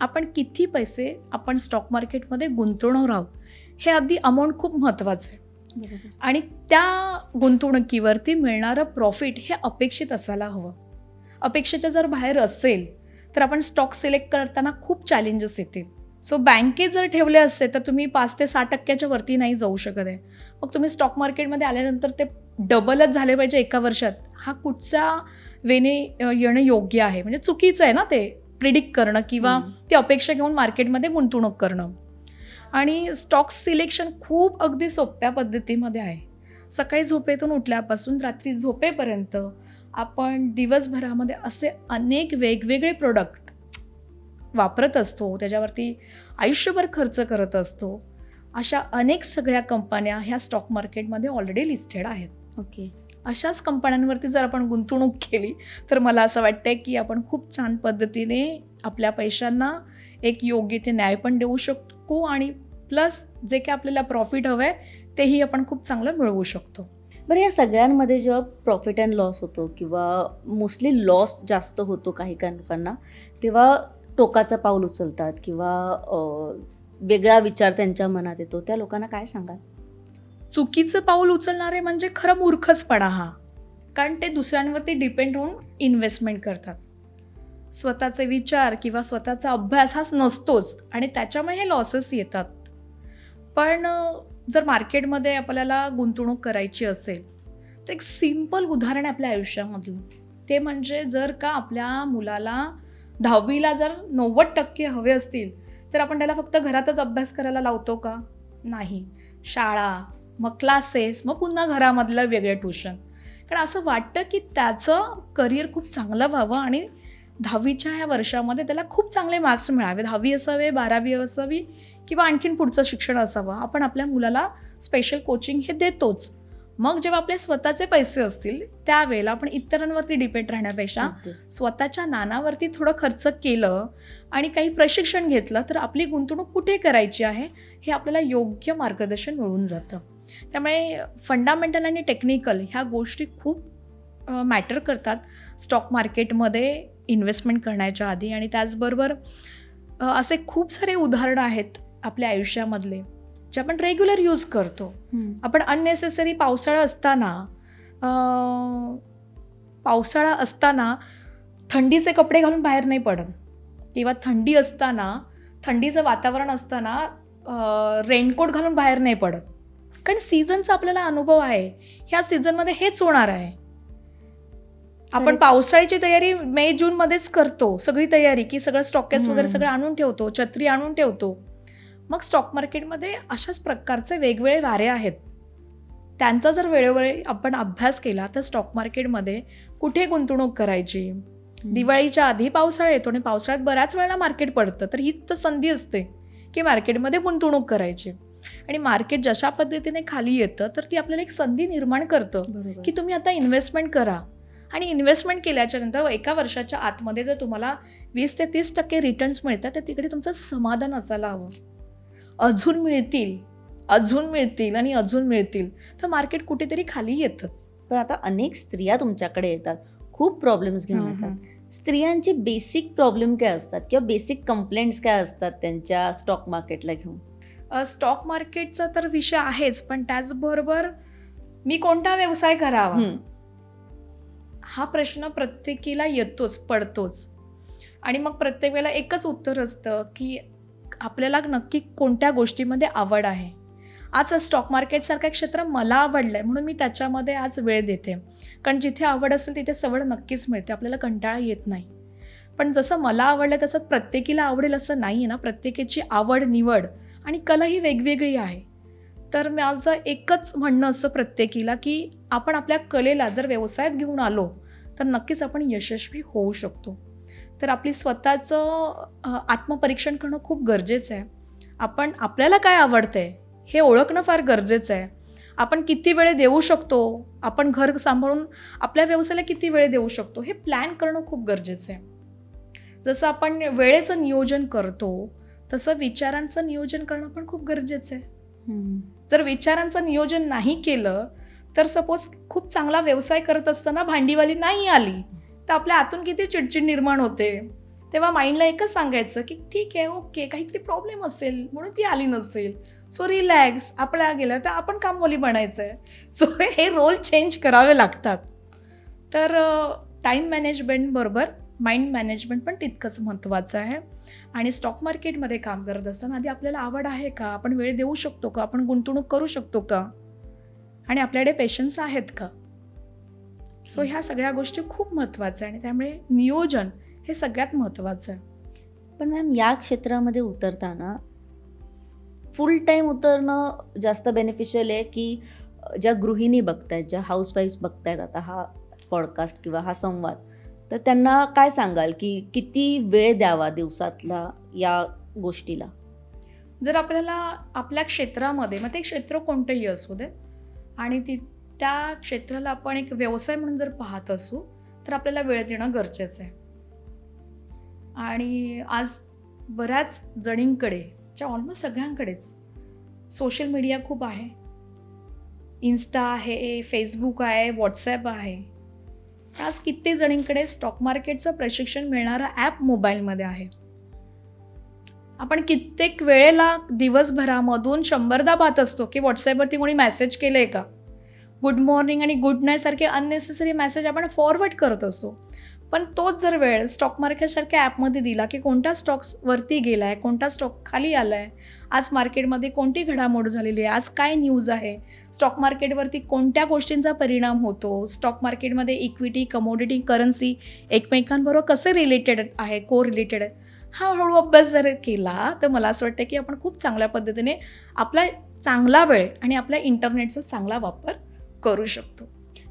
आपण किती पैसे आपण स्टॉक मार्केटमध्ये गुंतवणार आहोत, हे आधी अमाऊंट खूप महत्त्वाचं आहे. आणि त्या गुंतवणुकीवरती मिळणारं प्रॉफिट हे अपेक्षित असायला हवं. अपेक्षेच्या जर बाहेर असेल तर आपण स्टॉक सिलेक्ट करताना खूप चॅलेंजेस येतील. सो बँकेत जर ठेवले असते तर तुम्ही 5 ते 6% वरती नाही जाऊ शकत आहे. मग तुम्ही स्टॉक मार्केटमध्ये आल्यानंतर ते डबलच झाले पाहिजे एका वर्षात, हा कुठच्या वेने येणं योग्य आहे? म्हणजे चुकीचं आहे ना ते प्रिडिक्ट करणं किंवा ती अपेक्षा घेऊन मार्केटमध्ये गुंतवणूक करणं. आणि स्टॉक सिलेक्शन खूप अगदी सोप्या पद्धतीमध्ये आहे. सकाळी झोपेतून उठल्यापासून रात्री झोपेपर्यंत आपण दिवसभरामध्ये असे अनेक वेगवेगळे प्रोडक्ट वापरत असतो, त्याच्यावरती आयुष्यभर खर्च करत असतो. अशा अनेक सगळ्या कंपन्या ह्या स्टॉक मार्केटमध्ये ऑलरेडी लिस्टेड आहेत. ओके. अशाच कंपन्यांवरती जर आपण गुंतवणूक केली तर मला असं वाटतं की आपण खूप छान पद्धतीने आपल्या पैशांना एक योग्य ते न्याय पण देऊ शकतो आणि प्लस जे काही आपल्याला प्रॉफिट हवं आहे तेही आपण खूप चांगलं मिळवू शकतो. बरं, या सगळ्यांमध्ये जेव्हा प्रॉफिट अँड लॉस होतो किंवा मोस्टली लॉस जास्त होतो काही लोकांना, तेव्हा टोकाचं पाऊल उचलतात किंवा वेगळा विचार त्यांच्या मनात येतो, त्या लोकांना काय सांगाल? चुकीचं पाऊल उचलणारे म्हणजे खरं मूर्खचपणा हा. कारण ते दुसऱ्यांवरती डिपेंड होऊन इन्व्हेस्टमेंट करतात. स्वतःचे विचार किंवा स्वतःचा अभ्यास हाच नसतोच आणि त्याच्यामुळे हे लॉसेस येतात. पण जर मार्केटमध्ये आपल्याला गुंतवणूक करायची असेल तर एक सिम्पल उदाहरण आहे आपल्या आयुष्यामधलं. ते म्हणजे जर का आपल्या मुलाला 10वीला जर 90% हवे असतील तर आपण त्याला फक्त घरातच अभ्यास करायला लावतो का? नाही. शाळा, मग क्लासेस, मग पुन्हा घरामधलं वेगळे ट्युशन. कारण असं वाटतं की त्याचं करिअर खूप चांगलं व्हावं आणि 10वीच्या ह्या वर्षामध्ये त्याला खूप चांगले मार्क्स मिळावे. 10वी असावे, 12वी असावी किंवा आणखीन पुढचं शिक्षण असावं. आपण आपल्या मुलाला स्पेशल कोचिंग हे देतोच. मग जेव्हा आपले स्वतःचे पैसे असतील त्यावेळेला आपण इतरांवरती डिपेंड राहण्यापेक्षा स्वतःच्या नानावरती थोडं खर्च केलं आणि काही प्रशिक्षण घेतलं तर आपली गुंतवणूक कुठे करायची आहे हे आपल्याला योग्य मार्गदर्शन मिळून जातं. त्यामुळे फंडामेंटल आणि टेक्निकल ह्या गोष्टी खूप मॅटर करतात स्टॉक मार्केटमध्ये इन्व्हेस्टमेंट करण्याच्या आधी. आणि त्याचबरोबर असे खूप सारे उदाहरणं आहेत आपल्या आयुष्यामधले जे आपण रेग्युलर यूज करतो. आपण अननेसेसरी पावसाळा असताना थंडीचे कपडे घालून बाहेर नाही पडत किंवा थंडी असताना, थंडीचं वातावरण असताना रेनकोट घालून बाहेर नाही पडत. कारण सीझनचा आपल्याला अनुभव आहे, ह्या सीझनमध्ये हेच होणार आहे. आपण पावसाळ्याची तयारी मे जून मध्येच करतो, सगळी तयारी की सगळं स्टॉकेस वगैरे सगळं आणून ठेवतो, छत्री आणून ठेवतो. मग स्टॉक मार्केटमध्ये अशाच प्रकारचे वेगवेगळे वारे आहेत. त्यांचा जर वेळोवेळी आपण अभ्यास केला तर स्टॉक मार्केटमध्ये कुठे गुंतवणूक करायची. दिवाळीच्या आधी पावसाळा येतो आणि पावसाळ्यात बऱ्याच वेळेला मार्केट पडतं, तर हीच तर संधी असते की मार्केटमध्ये गुंतवणूक करायची. आणि मार्केट जशा पद्धतीने खाली येतं तर ती आपल्याला एक संधी निर्माण करतं की तुम्ही आता इन्व्हेस्टमेंट करा. आणि इन्व्हेस्टमेंट केल्याच्या नंतर एका वर्षाच्या आतमध्ये जर तुम्हाला 20 ते 30% रिटर्न्स मिळतात तर तिकडे तुमचं समाधान असायला हवं. अजून मिळतील, अजून मिळतील आणि अजून मिळतील, तर मार्केट कुठेतरी खाली येतच. पण आता अनेक स्त्रिया तुमच्याकडे येतात, खूप प्रॉब्लेम्स घेऊन येतात. स्त्रियांचे बेसिक प्रॉब्लेम काय असतात किंवा बेसिक कंप्लेंट्स काय असतात त्यांच्या स्टॉक मार्केटला घेऊन? स्टॉक मार्केटचा तर विषय आहेच, पण त्याचबरोबर मी कोणता व्यवसाय करावा हा प्रश्न प्रत्येकीला येतोच, पडतोच. आणि मग प्रत्येक वेळेला एकच उत्तर असतं की आपल्याला नक्की कोणत्या गोष्टीमध्ये आवड आहे. आज स्टॉक मार्केटसारखं क्षेत्र मला आवडलं आहे म्हणून मी त्याच्यामध्ये आज वेळ देते. कारण जिथे आवड असेल तिथे सवड नक्कीच मिळते, आपल्याला कंटाळा येत नाही. पण जसं मला आवडलं तसं प्रत्येकीला आवडेल असं नाही आहे ना. प्रत्येकाची आवड, निवड आणि कला ही वेगवेगळी आहे. तर माझं एकच म्हणणं असं प्रत्येकीला की आपण आपल्या कलेला जर व्यवसायात घेऊन आलो तर नक्कीच आपण यशस्वी होऊ शकतो. तर आपली स्वतःचं आत्मपरीक्षण करणं खूप गरजेचं आहे. आपण आपल्याला काय आवडतंय हे ओळखणं फार गरजेचं आहे. आपण किती वेळ देऊ शकतो, आपण घर सांभाळून आपल्या व्यवसायाला किती वेळ देऊ शकतो हे प्लॅन करणं खूप गरजेचं आहे. जसं आपण वेळेचं नियोजन करतो तसं विचारांचं नियोजन करणं पण खूप गरजेचं आहे. जर विचारांचं नियोजन नाही केलं तर सपोज खूप चांगला व्यवसाय करत असताना भांडीवाली नाही आली तर आपल्या आतून किती चिडचिड निर्माण होते. तेव्हा माइंडला एकच सांगायचं की ठीक आहे, ओके, काहीतरी प्रॉब्लेम असेल म्हणून ती आली नसेल, सो रिलॅक्स, आपल्या गेलं तर आपण कामवाली बनायचं आहे. सो हे रोल चेंज करावे लागतात. तर टाईम मॅनेजमेंट बरोबर माइंड मॅनेजमेंट पण तितकंच महत्त्वाचं आहे. आणि स्टॉक मार्केटमध्ये काम करत असताना आधी आपल्याला आवड आहे का, आपण वेळ देऊ शकतो का, आपण गुंतवणूक करू शकतो का, आणि आपल्याकडे पेशन्स आहेत का. सो ह्या सगळ्या गोष्टी खूप महत्त्वाच्या आहे आणि त्यामुळे नियोजन हे सगळ्यात महत्त्वाचं आहे. पण मॅम या क्षेत्रामध्ये उतरताना फुल टाईम उतरणं जास्त बेनिफिशियल आहे की ज्या गृहिणी बघतायत, ज्या हाऊसवाईफ्स बघतायत आता हा पॉडकास्ट किंवा हा संवाद, तर त्यांना काय सांगाल की किती वेळ द्यावा दिवसातला या गोष्टीला? जर आपल्याला आपल्या क्षेत्रामध्ये, मग ते क्षेत्र कोणतंही असू दे, आणि त्या क्षेत्राला आपण एक व्यवसाय म्हणून जर पाहत असू तर आपल्याला वेळ देणं गरजेचं आहे. आणि आज बऱ्याच जणींकडे, ऑलमोस्ट सगळ्यांकडेच सोशल मीडिया खूप आहे. इन्स्टा आहे, फेसबुक आहे, व्हॉट्सॲप आहे. आज कित्येक जणींकडे स्टॉक मार्केटचं प्रशिक्षण मिळणारं ॲप मोबाईलमध्ये आहे. आपण कित्येक वेळेला दिवसभरामधून 100दा पाहत असतो की व्हॉट्सॲपवरती कोणी मेसेज केलं आहे का. गुड मॉर्निंग आणि गुड नाईट सारखे अननेसेसरी मेसेज आपण फॉरवर्ड करत असतो. पण तोच जर वेळ स्टॉक मार्केटसारख्या ॲपमध्ये दिला की कोणत्या स्टॉक्सवरती गेला आहे, कोणता स्टॉक खाली आला आहे, आज मार्केटमध्ये कोणती घडामोड झालेली आहे, आज काय न्यूज आहे, स्टॉक मार्केटवरती कोणत्या गोष्टींचा परिणाम होतो, स्टॉक मार्केटमध्ये इक्विटी, कमोडिटी, करन्सी एकमेकांबरोबर कसे रिलेटेड आहे, को रिलेटेड आहे, हा हळू अभ्यास जर केला तर मला असं वाटतं की आपण खूप चांगल्या पद्धतीने आपला चांगला वेळ आणि आपल्या इंटरनेटचा चांगला वापर करू शकतो.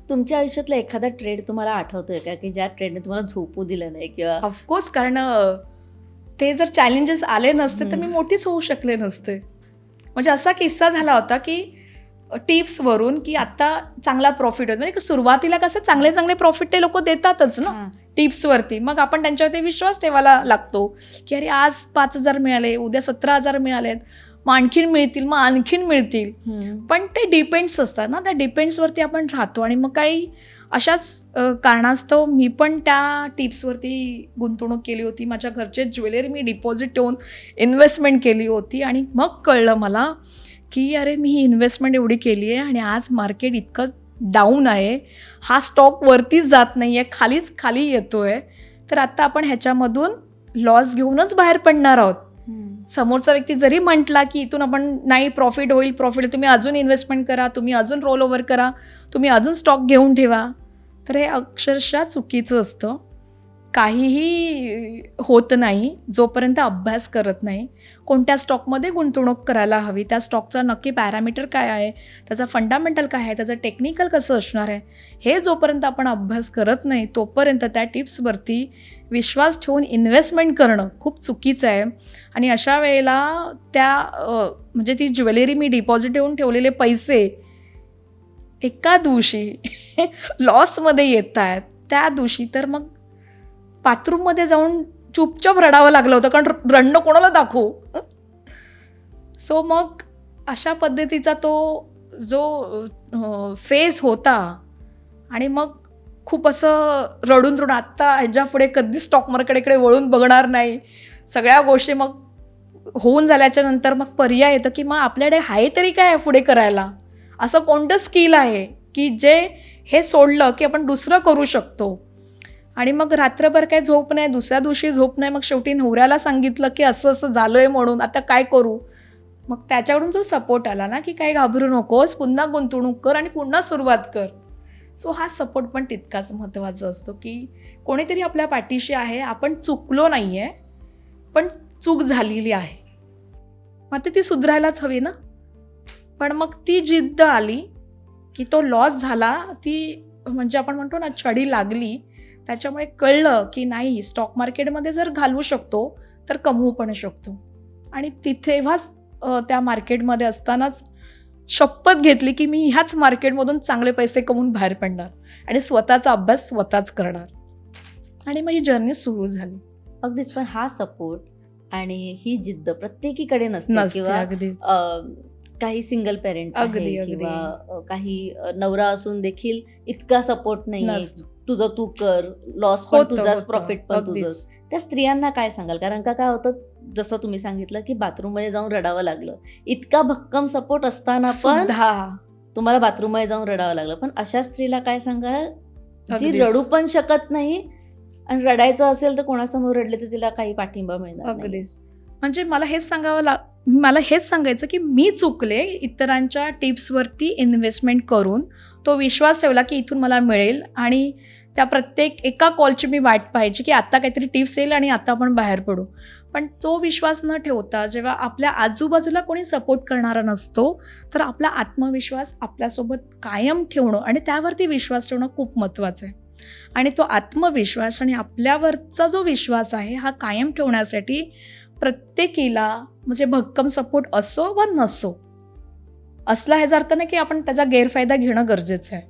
तुमच्या आयुष्यातला एखादा ट्रेड तुम्हाला आठवतोय का की ज्या ट्रेडने तुम्हाला झोपू दिलं नाही? किंवा ऑफकोर्स, कारण ते जर चॅलेंजेस आले नसते तर मी मोठीच होऊ शकले नसते. म्हणजे असा किस्सा झाला होता की टिप्सवरून की आता चांगला प्रॉफिट होतो, म्हणजे सुरुवातीला कसं चांगले चांगले प्रॉफिट ते लोक देतातच ना टिप्सवरती. मग आपण त्यांच्यावरती विश्वास ठेवायला लागतो की अरे आज 5,000 मिळाले, उद्या 17,000 मिळालेत, मग आणखीन मिळतील, मग आणखीन मिळतील. पण ते डिपेंड्स असतात ना, त्या डिपेंड्सवरती आपण राहतो. आणि मग काही अशाच कारणास्तव मी पण त्या टिप्सवरती गुंतवणूक केली होती. माझ्या घरचे ज्वेलरी मी डिपॉझिट ठेवून इन्व्हेस्टमेंट केली होती. आणि मग कळलं मला की अरे मी ही इन्व्हेस्टमेंट एवढी केली आहे आणि आज मार्केट इतकं डाऊन आहे, हा स्टॉक वरतीच जात नाही आहे, खालीच खाली येतो आहे. तर आता आपण ह्याच्यामधून लॉस घेऊनच बाहेर पडणार आहोत. समोरचा व्यक्ती जरी म्हटला की इथून आपण नाही, प्रॉफिट होईल, तुम्ही अजून इन्व्हेस्टमेंट करा, तुम्ही अजून रोल ओव्हर करा, तुम्ही अजून स्टॉक घेऊन ठेवा, तर हे अक्षरशः चुकीचं असतं. काहीही होत नाही जोपर्यंत अभ्यास करत नाही. कोणत्या स्टॉकमध्ये गुंतवणूक करायला हवी, त्या स्टॉकचा नक्की पॅरामीटर काय आहे, त्याचा फंडामेंटल काय आहे, त्याचं टेक्निकल कसं असणार आहे, हे जोपर्यंत आपण अभ्यास करत नाही तोपर्यंत त्या टिप्सवरती विश्वास ठेवून इन्व्हेस्टमेंट करणं खूप चुकीचं आहे. आणि अशा वेळेला त्या म्हणजे ती ज्वेलरी मी डिपॉझिट देऊन ठेवलेले पैसे एका दिवशी लॉसमध्ये येत आहेत, त्या दिवशी तर मग बाथरूममध्ये जाऊन चुपचाप रडावं लागलं होतं, कारण रडणं कोणाला दाखवू. सो मग अशा पद्धतीचा तो जो फेज होता आणि मग खूप असं रडून रडून आत्ता ह्याच्या पुढे कधी स्टॉक मार्केटकडे वळून बघणार नाही. सगळ्या गोष्टी मग होऊन झाल्याच्या नंतर मग पर्याय येतं की मग आपल्याकडे आहे तरी काय पुढे करायला, असं कोणतं स्किल आहे की जे हे सोडलं की आपण दुसरं करू शकतो. आणि मग रात्रभर काय झोप नाही, दुसऱ्या दिवशी झोप नाही. मग शेवटी नवऱ्याला सांगितलं की असं असं झालंय म्हणून, आता काय करू. मग त्याच्याकडून जो सपोर्ट आला ना की काही घाबरू नकोस, पुन्हा गुंतवणूक कर आणि पुन्हा सुरुवात कर. सो हा सपोर्ट पण तितकाच महत्त्वाचा असतो की कोणीतरी आपल्या पाठीशी आहे, आपण चुकलो नाही आहे पण चूक झालेली आहे, मग ती सुधारायलाच हवी ना. पण मग ती जिद्द आली की तो लॉस झाला, ती म्हणजे आपण म्हणतो ना छडी लागली, त्याच्यामुळे कळलं की नाही, स्टॉक मार्केटमध्ये जर घालवू शकतो तर कमवू पण शकतो. आणि तेव्हाच त्या मार्केटमध्ये असतानाच शपथ घेतली की मी ह्याच मार्केटमधून चांगले पैसे कमवून बाहेर पडणार आणि स्वतःचा अभ्यास स्वतःच करणार. आणि मग ही जर्नी सुरू झाली. अगदीच. पण हा सपोर्ट आणि ही जिद्द प्रत्येकीकडे नसते किंवा अगदीच काही सिंगल पेरेंट अगदी किंवा काही नवरा असून देखील इतका सपोर्ट नाही, तुझं तू कर, लॉस पण तुझाच, प्रॉफिट पण तुझंच. त्या स्त्रियांना काय सांगाल? कारण का काय होतं, जसं तुम्ही सांगितलं की बाथरूममध्ये जाऊन रडावं लागलं, इतका भक्कम सपोर्ट असताना पण तुम्हाला बाथरूममध्ये जाऊन रडावं लागलं. पण अशा स्त्रीला काय सांगाल जी रडू पण शकत नाही आणि रडायचं असेल तर कोणासमोर रडले तर तिला काही पाठिंबा मिळणार? अगदीच. म्हणजे मला हेच सांगायचं की मी चुकले इतरांच्या टिप्सवरती इन्व्हेस्टमेंट करून, तो विश्वास ठेवला की इथून मला मिळेल आणि त्या प्रत्येक एका कॉलची मी वाट पाहायची की आता काहीतरी टिप्स येईल आणि आता आपण बाहेर पडू. पण तो विश्वास न ठेवता जेव्हा आपल्या आजूबाजूला कोणी सपोर्ट करणारा नसतो तर आपला आत्मविश्वास आपल्यासोबत कायम ठेवणं आणि त्यावरती विश्वास ठेवणं खूप महत्त्वाचं आहे. आणि तो आत्मविश्वास आणि आपल्यावरचा जो विश्वास आहे हा कायम ठेवण्यासाठी प्रत्येकीला म्हणजे भक्कम सपोर्ट असो वा नसो, असला ह्याचा अर्थ नाही की आपण त्याचा गैरफायदा घेणं गरजेचं आहे.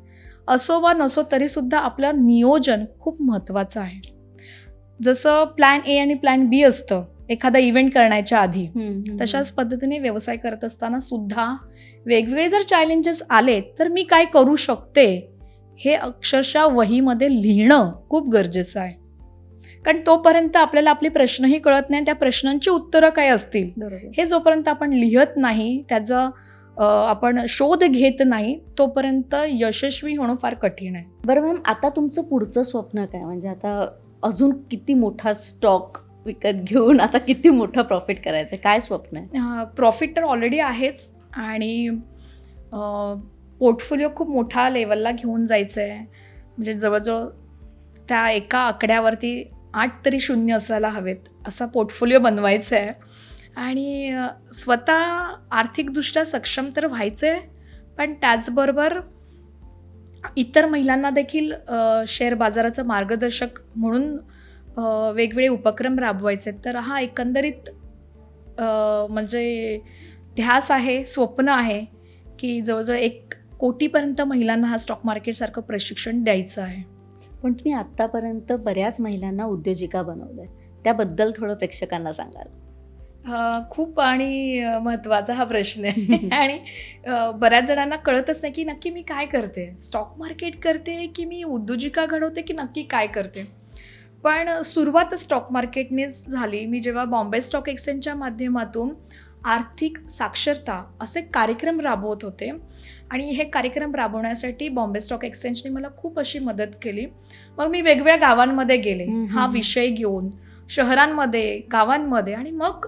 असो वा नसो तरीसुद्धा आपलं नियोजन खूप महत्त्वाचं आहे. जसं प्लॅन ए आणि प्लॅन बी असतं एखादा इव्हेंट करण्याच्या आधी, तशाच पद्धतीने व्यवसाय करत असताना सुद्धा वेगवेगळे जर चॅलेंजेस आले तर मी काय करू शकते हे अक्षरशः वहीमध्ये लिहिणं खूप गरजेचं आहे. कारण तोपर्यंत आपल्याला आपले प्रश्नही कळत नाही, त्या प्रश्नांची उत्तरं काय असतील हे जोपर्यंत आपण लिहत नाही, त्याचं आपण शोध घेत नाही, तोपर्यंत यशस्वी होणं फार कठीण आहे. बरं मॅम, आता तुमचं पुढचं स्वप्न काय? म्हणजे आता अजून किती मोठा स्टॉक विकत घेऊन आता किती मोठा प्रॉफिट करायचं, काय स्वप्न आहे? प्रॉफिट तर ऑलरेडी आहेच आणि पोर्टफोलिओ खूप मोठा लेवलला घेऊन जायचं आहे. म्हणजे जवळजवळ त्या एका आकड्यावरती 8 तरी शून्य असायला हवेत असा पोर्टफोलिओ बनवायचा आहे. आणि स्वतः आर्थिकदृष्ट्या सक्षम तर व्हायचं आहे, पण त्याचबरोबर इतर महिलांना देखील शेअर बाजाराचं मार्गदर्शक म्हणून वेगवेगळे उपक्रम राबवायचे आहेत. तर हा एकंदरीत म्हणजे ध्यास आहे, स्वप्न आहे की जवळजवळ 1 कोटीपर्यंत महिलांना हा स्टॉक मार्केटसारखं प्रशिक्षण द्यायचं आहे. पण तुम्ही आत्तापर्यंत बऱ्याच महिलांना उद्योजिका बनवलं आहे, त्याबद्दल थोडं प्रेक्षकांना सांगाल? खूप आणि महत्त्वाचा हा प्रश्न आहे. आणि बऱ्याच जणांना कळतच नाही की नक्की मी काय करते, स्टॉक मार्केट करते की मी उद्योजिका घडवते की नक्की काय करते. पण सुरुवात स्टॉक मार्केटनेच झाली. मी जेव्हा बॉम्बे स्टॉक एक्सचेंजच्या माध्यमातून आर्थिक साक्षरता असे कार्यक्रम राबवत होते आणि हे कार्यक्रम राबवण्यासाठी बॉम्बे स्टॉक एक्सचेंजने मला खूप अशी मदत केली. मग मी वेगवेगळ्या गावांमध्ये गेले हा विषय घेऊन, शहरांमध्ये, गावांमध्ये. आणि मग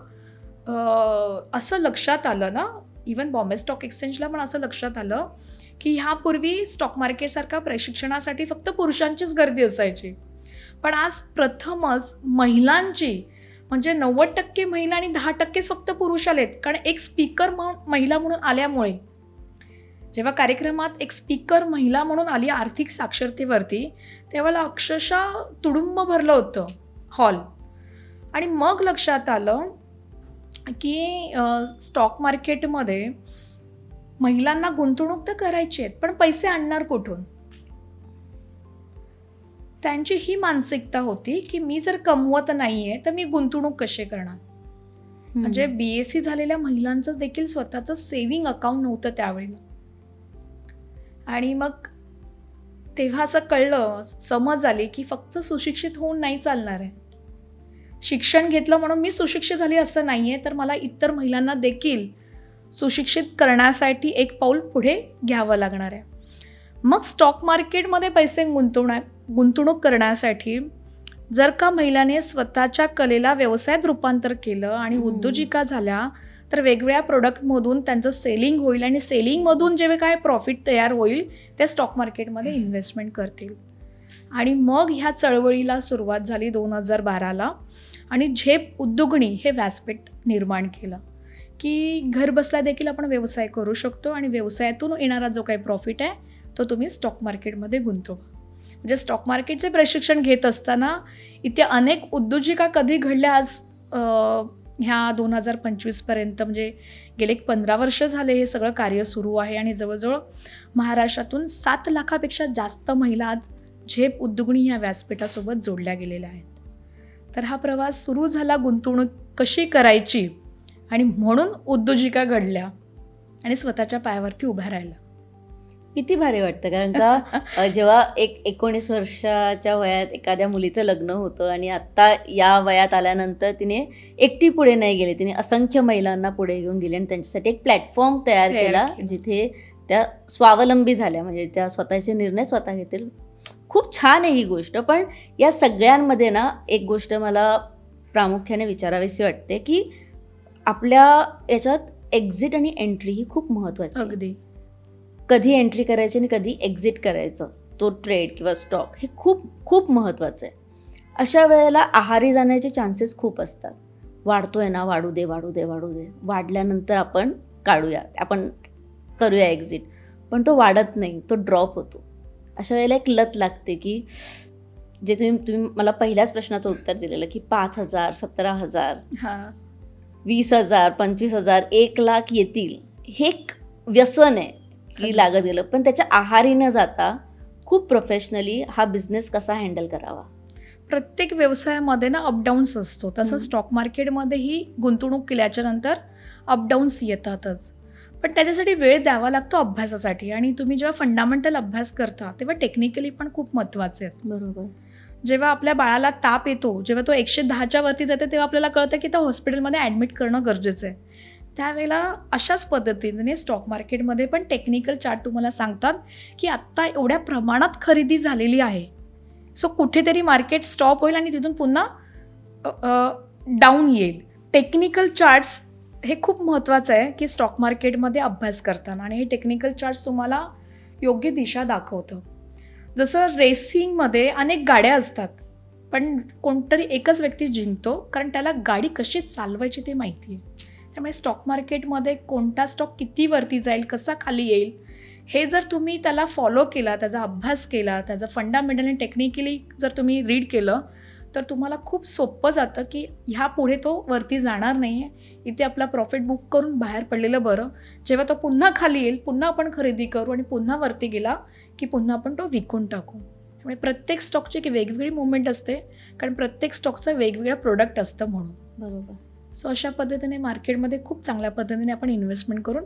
असं लक्षात आलं ना, इवन बॉम्बे स्टॉक एक्सचेंजला पण असं लक्षात आलं की ह्यापूर्वी स्टॉक मार्केटसारखा प्रशिक्षणासाठी फक्त पुरुषांचीच गर्दी असायची, पण आज प्रथमच महिलांची, म्हणजे 90% महिला आणि 10%च फक्त पुरुष आलेत. कारण एक स्पीकर महिला म्हणून आल्यामुळे, जेव्हा कार्यक्रमात एक स्पीकर महिला म्हणून आली आर्थिक साक्षरतेवरती, तेव्हा अक्षरशः तुडुंब भरलं होतं हॉल. आणि मग लक्षात आलं की स्टॉक मार्केटमध्ये महिलांना गुंतवणूक तर करायची आहे, पण पैसे आणणार कुठून? त्यांची ही मानसिकता होती की मी जर कमवत नाहीये तर मी गुंतवणूक कशी करणार. म्हणजे BSc झालेल्या महिलांचं देखील स्वतःचं सेव्हिंग अकाउंट नव्हतं त्यावेळेला. आणि मग तेव्हा असं कळलं, समज आली की फक्त सुशिक्षित होऊन नाही चालणार आहे. शिक्षण घेतलं म्हणून मी सुशिक्षित झाली असं नाहीये, तर मला इतर महिलांना देखील सुशिक्षित करण्यासाठी एक पाऊल पुढे घ्यावं लागणार आहे. मग स्टॉक मार्केटमध्ये पैसे गुंतवणूक करण्यासाठी जर का महिलाने स्वतःच्या कलेला व्यवसायात रूपांतर केलं आणि उद्योजिका झाल्या, तर वेगवेगळ्या प्रोडक्टमधून त्यांचं सेलिंग होईल आणि सेलिंगमधून जे काय प्रॉफिट तयार होईल ते स्टॉक मार्केटमध्ये इन्व्हेस्टमेंट करतील. आणि मग ह्या चळवळीला सुरुवात झाली 2012ला. आणि झेप उद्योगणी हे व्यासपीठ निर्माण केलं की घर बसल्या देखील आपण व्यवसाय करू शकतो आणि व्यवसायातून येणारा जो काही प्रॉफिट आहे तो तुम्ही स्टॉक मार्केटमध्ये गुंतवा. म्हणजे स्टॉक मार्केटचे प्रशिक्षण घेत असताना इथे अनेक उद्योजिका कधी घडल्या आज ह्या 2025पर्यंत, म्हणजे गेले 15 वर्ष झाले हे सगळं कार्य सुरू आहे. आणि जवळजवळ महाराष्ट्रातून 7 लाखापेक्षा जास्त महिला आज झेप उद्योगणी ह्या व्यासपीठासोबत जोडल्या गेलेल्या आहेत. तर हा प्रवास सुरू झाला गुंतवणूक कशी करायची, आणि म्हणून उद्योजिका घडल्या आणि स्वतःच्या पायावरती उभ्या राहिल्या. किती भारी वाटतं, कारण का जेव्हा 19 वर्षाच्या वयात एखाद्या मुलीचं लग्न होतं आणि आत्ता या वयात आल्यानंतर तिने एकटी पुढे नाही गेली, तिने असंख्य महिलांना पुढे घेऊन गेली आणि त्यांच्यासाठी एक प्लॅटफॉर्म तयार केला जिथे त्या स्वावलंबी झाल्या, म्हणजे त्या स्वतःचे निर्णय स्वतः घेतील. खूप छान आहे ही गोष्ट. पण या सगळ्यांमध्ये ना एक गोष्ट मला प्रामुख्याने विचारावीशी वाटते की आपल्या याच्यात एक्झिट आणि एंट्री ही खूप महत्त्वाची. अगदी. कधी एंट्री करायची आणि कधी एक्झिट करायचं, तो ट्रेड किंवा स्टॉक हे खूप खूप महत्त्वाचं आहे. अशा वेळेला आहारी जाण्याचे चान्सेस खूप असतात. वाढतोय ना, वाढू दे वाढू दे वाढू दे, वाढल्यानंतर आपण काढूया, आपण करूया एक्झिट, पण तो वाढत नाही, तो ड्रॉप होतो. अशा वेळेला एक लत लागते की जे तुम्ही मला पहिल्याच प्रश्नाचं उत्तर दिलेलं की 5,000, 17,000, 20,000, 25,000, 1,00,000 येतील, हे एक व्यसन आहे की लागत गेलं. पण त्याच्या आहारी न जाता खूप प्रोफेशनली हा बिझनेस कसा हँडल करावा. प्रत्येक व्यवसायामध्ये ना अपडाऊन्स असतो, तसं स्टॉक मार्केटमध्येही गुंतवणूक केल्याच्या नंतर अपडाऊन्स येतातच. पण त्याच्यासाठी वेळ द्यावा लागतो अभ्यासासाठी. आणि तुम्ही जेव्हा फंडामेंटल अभ्यास करता तेव्हा टेक्निकली पण खूप महत्त्वाचे आहेत. बरोबर. जेव्हा आपल्या बाळाला ताप येतो, जेव्हा तो 110च्या वरती जाते, तेव्हा आपल्याला कळतं की तो हॉस्पिटलमध्ये ॲडमिट करणं गरजेचं आहे. त्यावेळेला अशाच पद्धतीने स्टॉक मार्केटमध्ये पण टेक्निकल चार्ट तुम्हाला सांगतात की आत्ता एवढ्या प्रमाणात खरेदी झालेली आहे, सो कुठेतरी मार्केट स्टॉप होईल आणि तिथून पुन्हा डाऊन येईल. टेक्निकल चार्ट्स हे खूप महत्त्वाचं आहे की स्टॉक मार्केटमध्ये अभ्यास करताना. आणि हे टेक्निकल चार्ट्स तुम्हाला योग्य दिशा दाखवतं. जसं रेसिंगमध्ये अनेक गाड्या असतात, पण कोणतरी एकच व्यक्ती जिंकतो कारण त्याला गाडी कशी चालवायची ते माहिती आहे. त्यामुळे स्टॉक मार्केटमध्ये कोणता स्टॉक किती वरती जाईल, कसा खाली येईल, हे जर तुम्ही त्याला फॉलो केला, त्याचा अभ्यास केला, त्याचं फंडामेंटल आणि टेक्निकली जर तुम्ही रीड केलं, तर तुम्हाला खूप सोपं जातं की ह्या पुढे तो वरती जाणार नाही आहे, इथे आपला प्रॉफिट बुक करून बाहेर पडलेलं बरं. जेव्हा तो पुन्हा खाली येईल, पुन्हा आपण खरेदी करू आणि पुन्हा वरती गेला की पुन्हा आपण तो विकून टाकू. त्यामुळे प्रत्येक स्टॉकची एक वेगवेगळी मुवमेंट असते, कारण प्रत्येक स्टॉकचं वेगवेगळं प्रोडक्ट असतं म्हणून. बरोबर. सो अशा पद्धतीने मार्केटमध्ये खूप चांगल्या पद्धतीने आपण इन्व्हेस्टमेंट करून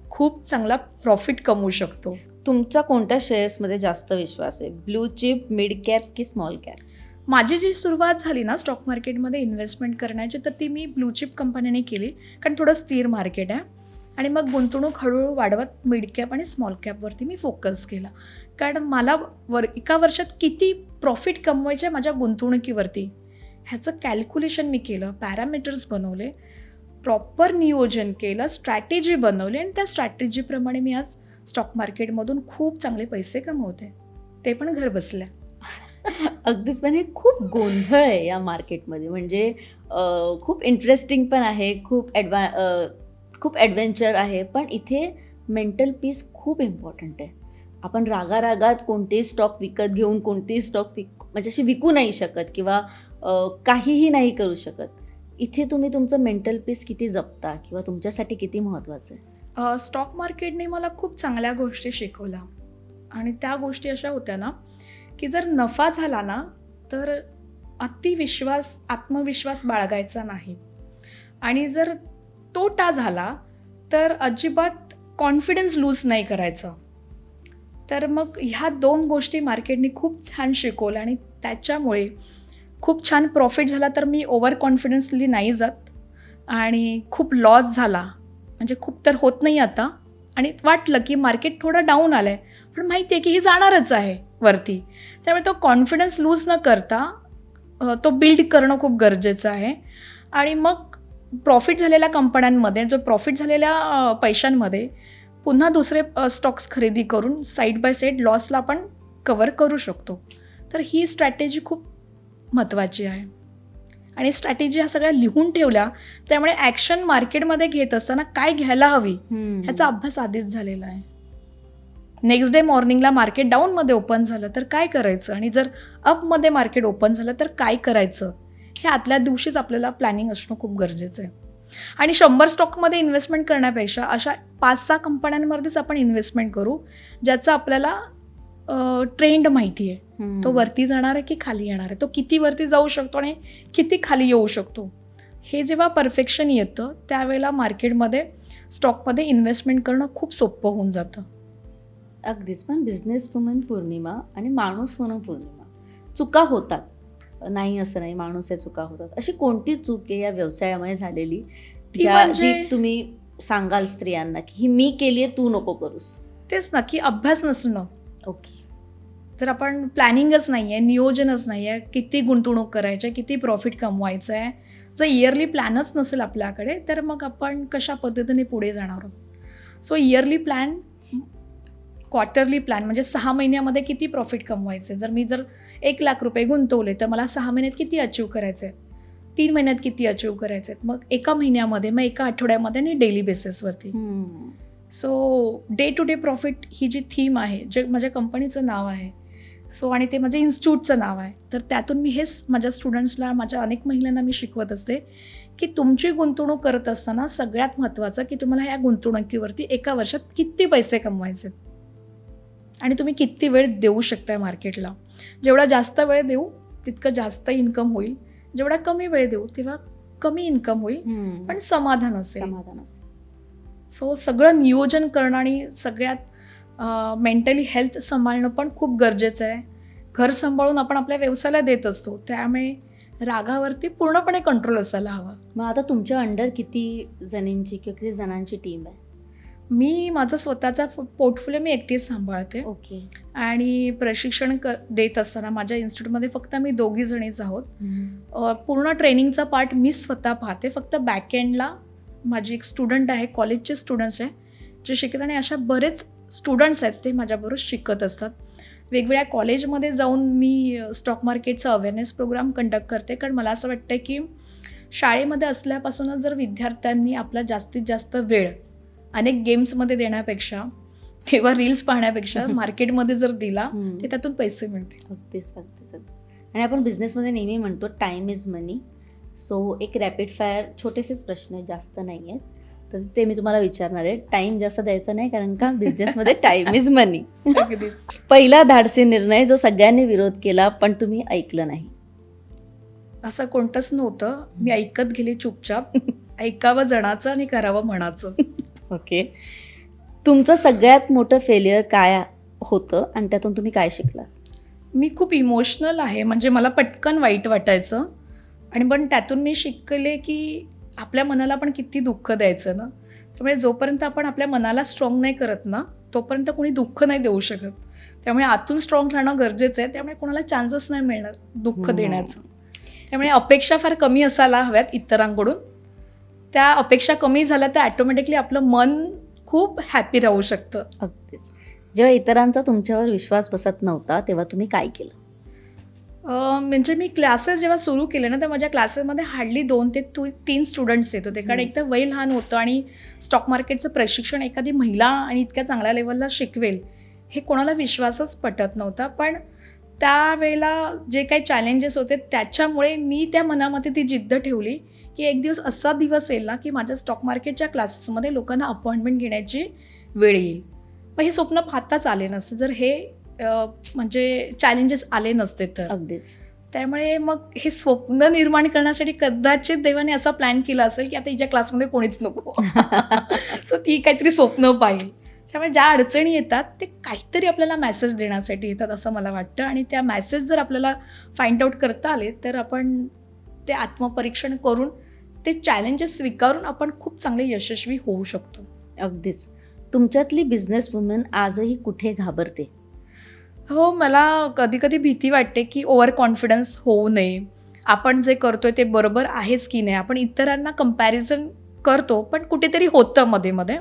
खूप चांगला प्रॉफिट कमवू शकतो. तुमचा कोणत्या शेअर्समध्ये जास्त विश्वास आहे, ब्लू चिप, मिड कॅप की स्मॉल कॅप? माझी जी सुरुवात झाली ना स्टॉक मार्केटमध्ये इन्व्हेस्टमेंट करण्याची, तर ती मी ब्लू चिप कंपनीने केली, कारण थोडं स्थिर मार्केट आहे. आणि मग गुंतवणूक हळूहळू वाढवत मिड कॅप आणि स्मॉल कॅपवरती मी फोकस केला, कारण मला एका वर्षात किती प्रॉफिट कमवायचे माझ्या गुंतवणुकीवरती ह्याचं कॅल्क्युलेशन मी केलं, पॅरामीटर्स बनवले, प्रॉपर नियोजन केलं, स्ट्रॅटेजी बनवली आणि त्या स्ट्रॅटेजीप्रमाणे मी आज स्टॉक मार्केटमधून खूप चांगले पैसे कमवते, ते पण घर बसल्या. अगदीच, पण हे खूप गोंधळ आहे या मार्केटमध्ये. म्हणजे खूप इंटरेस्टिंग पण आहे, खूप ॲडव्हेंचर आहे, पण इथे मेंटल पीस खूप इम्पॉर्टंट आहे. आपण रागारागात कोणतेही स्टॉक विकत घेऊन कोणतेही स्टॉक म्हणजे अशी विकू नाही शकत किंवा काहीही नाही करू शकत. इथे तुम्ही तुमचं मेंटल पीस किती जपता किंवा तुमच्यासाठी किती महत्त्वाचं आहे? स्टॉक मार्केटने मला खूप चांगल्या गोष्टी शिकवल्या आणि त्या गोष्टी अशा होत्या ना की जर नफा झाला ना तर आत्मविश्वास बाळगायचा नाही, आणि जर तोटा झाला तर अजिबात कॉन्फिडन्स लूज नाही करायचं. तर मग ह्या 2 गोष्टी मार्केटने खूप छान शिकवल्या आणि त्याच्यामुळे खूप छान प्रॉफिट झाला तर मी ओव्हर कॉन्फिडन्सली नाही जात, आणि खूप लॉस झाला म्हणजे खूप तर होत नाही आता, आणि वाटलं की मार्केट थोडं डाऊन आलं आहे पण माहिती आहे की हे जाणारच आहे वरती, त्यामुळे तो कॉन्फिडन्स लूज न करता तो बिल्ड करणं खूप गरजेचं आहे. आणि मग प्रॉफिट झालेल्या कंपन्यांमध्ये, जो प्रॉफिट झालेल्या पैशांमध्ये पुन्हा दुसरे स्टॉक्स खरेदी करून साईड बाय साईड लॉसला आपण कवर करू शकतो. तर ही स्ट्रॅटेजी खूप महत्त्वाची आहे, आणि स्ट्रॅटेजी ह्या सगळ्या लिहून ठेवल्या, त्यामुळे ॲक्शन मार्केटमध्ये घेत असताना काय घ्यायला हवी ह्याचा अभ्यास आधीच झालेला आहे. नेक्स्ट डे मॉर्निंगला मार्केट डाऊनमध्ये ओपन झालं तर काय करायचं, आणि जर अपमध्ये मार्केट ओपन झालं तर काय करायचं, हे आदल्या दिवशीच आपल्याला प्लॅनिंग असणं खूप गरजेचं आहे. आणि 100 स्टॉकमध्ये इन्व्हेस्टमेंट करण्यापेक्षा अशा 5-6 कंपन्यांमध्येच आपण इन्व्हेस्टमेंट करू ज्याचा आपल्याला ट्रेंड माहिती आहे, तो वरती जाणार आहे की खाली येणार आहे, तो किती वरती जाऊ शकतो आणि किती खाली येऊ शकतो. हे जेव्हा परफेक्शन येतं त्यावेळेला मार्केटमध्ये स्टॉकमध्ये इन्व्हेस्टमेंट करणं खूप सोपं होऊन जातं. अगदीच, पण बिझनेस वुमन पौर्णिमा आणि माणूस म्हणून पौर्णिमा, चुका होतात, नाही असं नाही, माणूस आहे, चुका होतात. अशी कोणती चूक आहे या व्यवसायामध्ये झालेली जी तुम्ही सांगाल स्त्रियांना की ही मी केली आहे, तू नको करूस? तेच ना, की अभ्यास नसणं. ओके. जर आपण प्लॅनिंगच नाही आहे, नियोजनच नाही आहे, किती गुंतवणूक करायची आहे, किती प्रॉफिट कमवायचं आहे, जर इयरली प्लॅनच नसेल आपल्याकडे तर मग आपण कशा पद्धतीने पुढे जाणार आहोत. So yearly plan, quarterly plan, म्हणजे 6 महिन्यामध्ये किती प्रॉफिट कमवायचे. जर मी 1 लाख रुपये गुंतवले तर मला 6 महिन्यात किती अचीव करायचे आहेत, 3 महिन्यात किती अचीव करायचे आहेत, मग एका महिन्यामध्ये, मग एका आठवड्यामध्ये आणि डेली बेसिसवरती. So day to day profit ही जी थीम आहे, जे माझ्या कंपनीचं नाव आहे, सो आणि ते माझ्या इन्स्टिट्यूटचं नाव आहे, तर त्यातून मी हेच माझ्या स्टुडंट्सला, माझ्या अनेक महिलांना मी शिकवत असते की तुमची गुंतवणूक करत असताना सगळ्यात महत्त्वाचं की तुम्हाला ह्या गुंतवणुकीवरती एका वर्षात किती पैसे कमवायचे आणि तुम्ही किती वेळ देऊ शकताय मार्केटला. जेवढा जास्त वेळ देऊ तितकं जास्त इन्कम होईल, जेवढा कमी वेळ देऊ तेव्हा कमी इन्कम होईल, पण समाधान असेल. सो सगळं नियोजन करणं आणि सगळ्यात मेंटली हेल्थ सांभाळणं पण खूप गरजेचं आहे. घर सांभाळून आपण आपल्या व्यवसायाला देत असतो, त्यामुळे रागावरती पूर्णपणे कंट्रोल असायला हवा. मग आता तुमच्या अंडर किती जणींची किंवा किती जणांची टीम आहे? मी माझा स्वतःचा पोर्टफोलिओ मी एकटीच सांभाळते. ओके. आणि प्रशिक्षण देत असताना माझ्या इन्स्टिट्यूटमध्ये फक्त मी 2 जणीच आहोत. पूर्ण ट्रेनिंगचा पार्ट मी स्वतः पाहते. फक्त बॅकएंडला माझी एक स्टुडंट आहे, कॉलेजचे स्टुडंट्स आहे जे शिकत, आणि अशा बरेच स्टुडंट्स आहेत ते माझ्याबरोबर शिकत असतात. वेगवेगळ्या कॉलेजमध्ये जाऊन मी स्टॉक मार्केटचा अवेअरनेस प्रोग्राम कंडक्ट करते, कारण मला असं वाटतं की शाळेमध्ये असल्यापासूनच जर विद्यार्थ्यांनी आपला जास्तीत जास्त वेळ अनेक गेम्समध्ये देण्यापेक्षा, तेव्हा रील्स पाहण्यापेक्षा मार्केटमध्ये जर दिला तर त्यातून पैसे मिळते. अगदीच अगदीच अगदीच. आणि आपण बिझनेसमध्ये नेहमी म्हणतो टाईम इज मनी. सो एक रॅपिड फायर छोटेसेच प्रश्न, जास्त नाही आहेत, तर ते मी तुम्हाला विचारणार आहे. टाईम जास्त द्यायचा नाही, कारण का बिझनेसमध्ये टाईम इज मनी. अगदीच. पहिला धाडसी निर्णय जो सगळ्यांनी विरोध केला पण तुम्ही ऐकलं नाही? असं कोणतंच नव्हतं. मी ऐकत गेले चुपचाप. ऐकावं जणाचं आणि करावं मनाचं. ओके. तुमचं सगळ्यात मोठं फेल्युअर काय होतं आणि त्यातून तुम्ही काय शिकला? मी खूप इमोशनल आहे, म्हणजे मला पटकन वाईट वाटायचं, आणि पण त्यातून मी शिकले की आपल्या मनाला पण किती दुःख द्यायचं ना. त्यामुळे जोपर्यंत आपण आपल्या मनाला स्ट्रॉंग नाही करत ना तोपर्यंत कोणी दुःख नाही देऊ शकत. त्यामुळे आतून स्ट्रॉंग राहणं गरजेचं आहे. त्यामुळे कोणाला चान्सच नाही मिळणार दुःख देण्याचं. त्यामुळे अपेक्षा फार कमी असायला हव्यात इतरांकडून. त्या अपेक्षा कमी झाल्या तर ॲटोमॅटिकली आपलं मन खूप हॅपी राहू शकतं. अगदीच. जेव्हा इतरांचा तुमच्यावर विश्वास बसत नव्हता तेव्हा तुम्ही काय केलं? म्हणजे मी क्लासेस जेव्हा सुरू केले ना, तर माझ्या क्लासेसमध्ये हार्डली 2 ते 3 स्टुडंट्स येत होते. कारण एक तर वय लहान होतं आणि स्टॉक मार्केटचं प्रशिक्षण एखादी महिला आणि इतक्या चांगल्या लेवलला शिकवेल, हे कोणाला विश्वासच पटत नव्हता. पण त्यावेळेला जे काही चॅलेंजेस होते, त्याच्यामुळे मी त्या मनामध्ये ती जिद्द ठेवली, की एक दिवस असा दिवस येईल ना, की माझ्या स्टॉक मार्केटच्या क्लासेसमध्ये लोकांना अपॉइंटमेंट घेण्याची वेळ येईल. मग हे स्वप्न पाहताच आले नसते, जर हे म्हणजे चॅलेंजेस आले नसते तर. अगदीच. त्यामुळे मग हे स्वप्न निर्माण करण्यासाठी कदाचित देवाने असा प्लॅन केला असेल, की आता हिच्या क्लासमध्ये कोणीच नको. सो ती काहीतरी स्वप्न पाहिल. त्यामुळे ज्या अडचणी येतात ते काहीतरी आपल्याला मेसेज देण्यासाठी येतात असं मला वाटतं. आणि त्या मेसेज जर आपल्याला फाइंड आउट करता आले तर आपण ते आत्मपरीक्षण करून ते चॅलेंजेस स्वीकारून आपण खूप चांगले यशस्वी होऊ शकतो. अगदीच. तुमच्यातली बिझनेस वुमन आजही कुठे घाबरते? हो, मला कधी-कधी भीती वाटते, की ओव्हर कॉन्फिडन्स होऊ नये. आपण जे करतोय ते बरोबर आहेच की नाही. आपण इतरांना कंपॅरिझन करतो, पण कुठेतरी होतं मध्ये-मध्ये.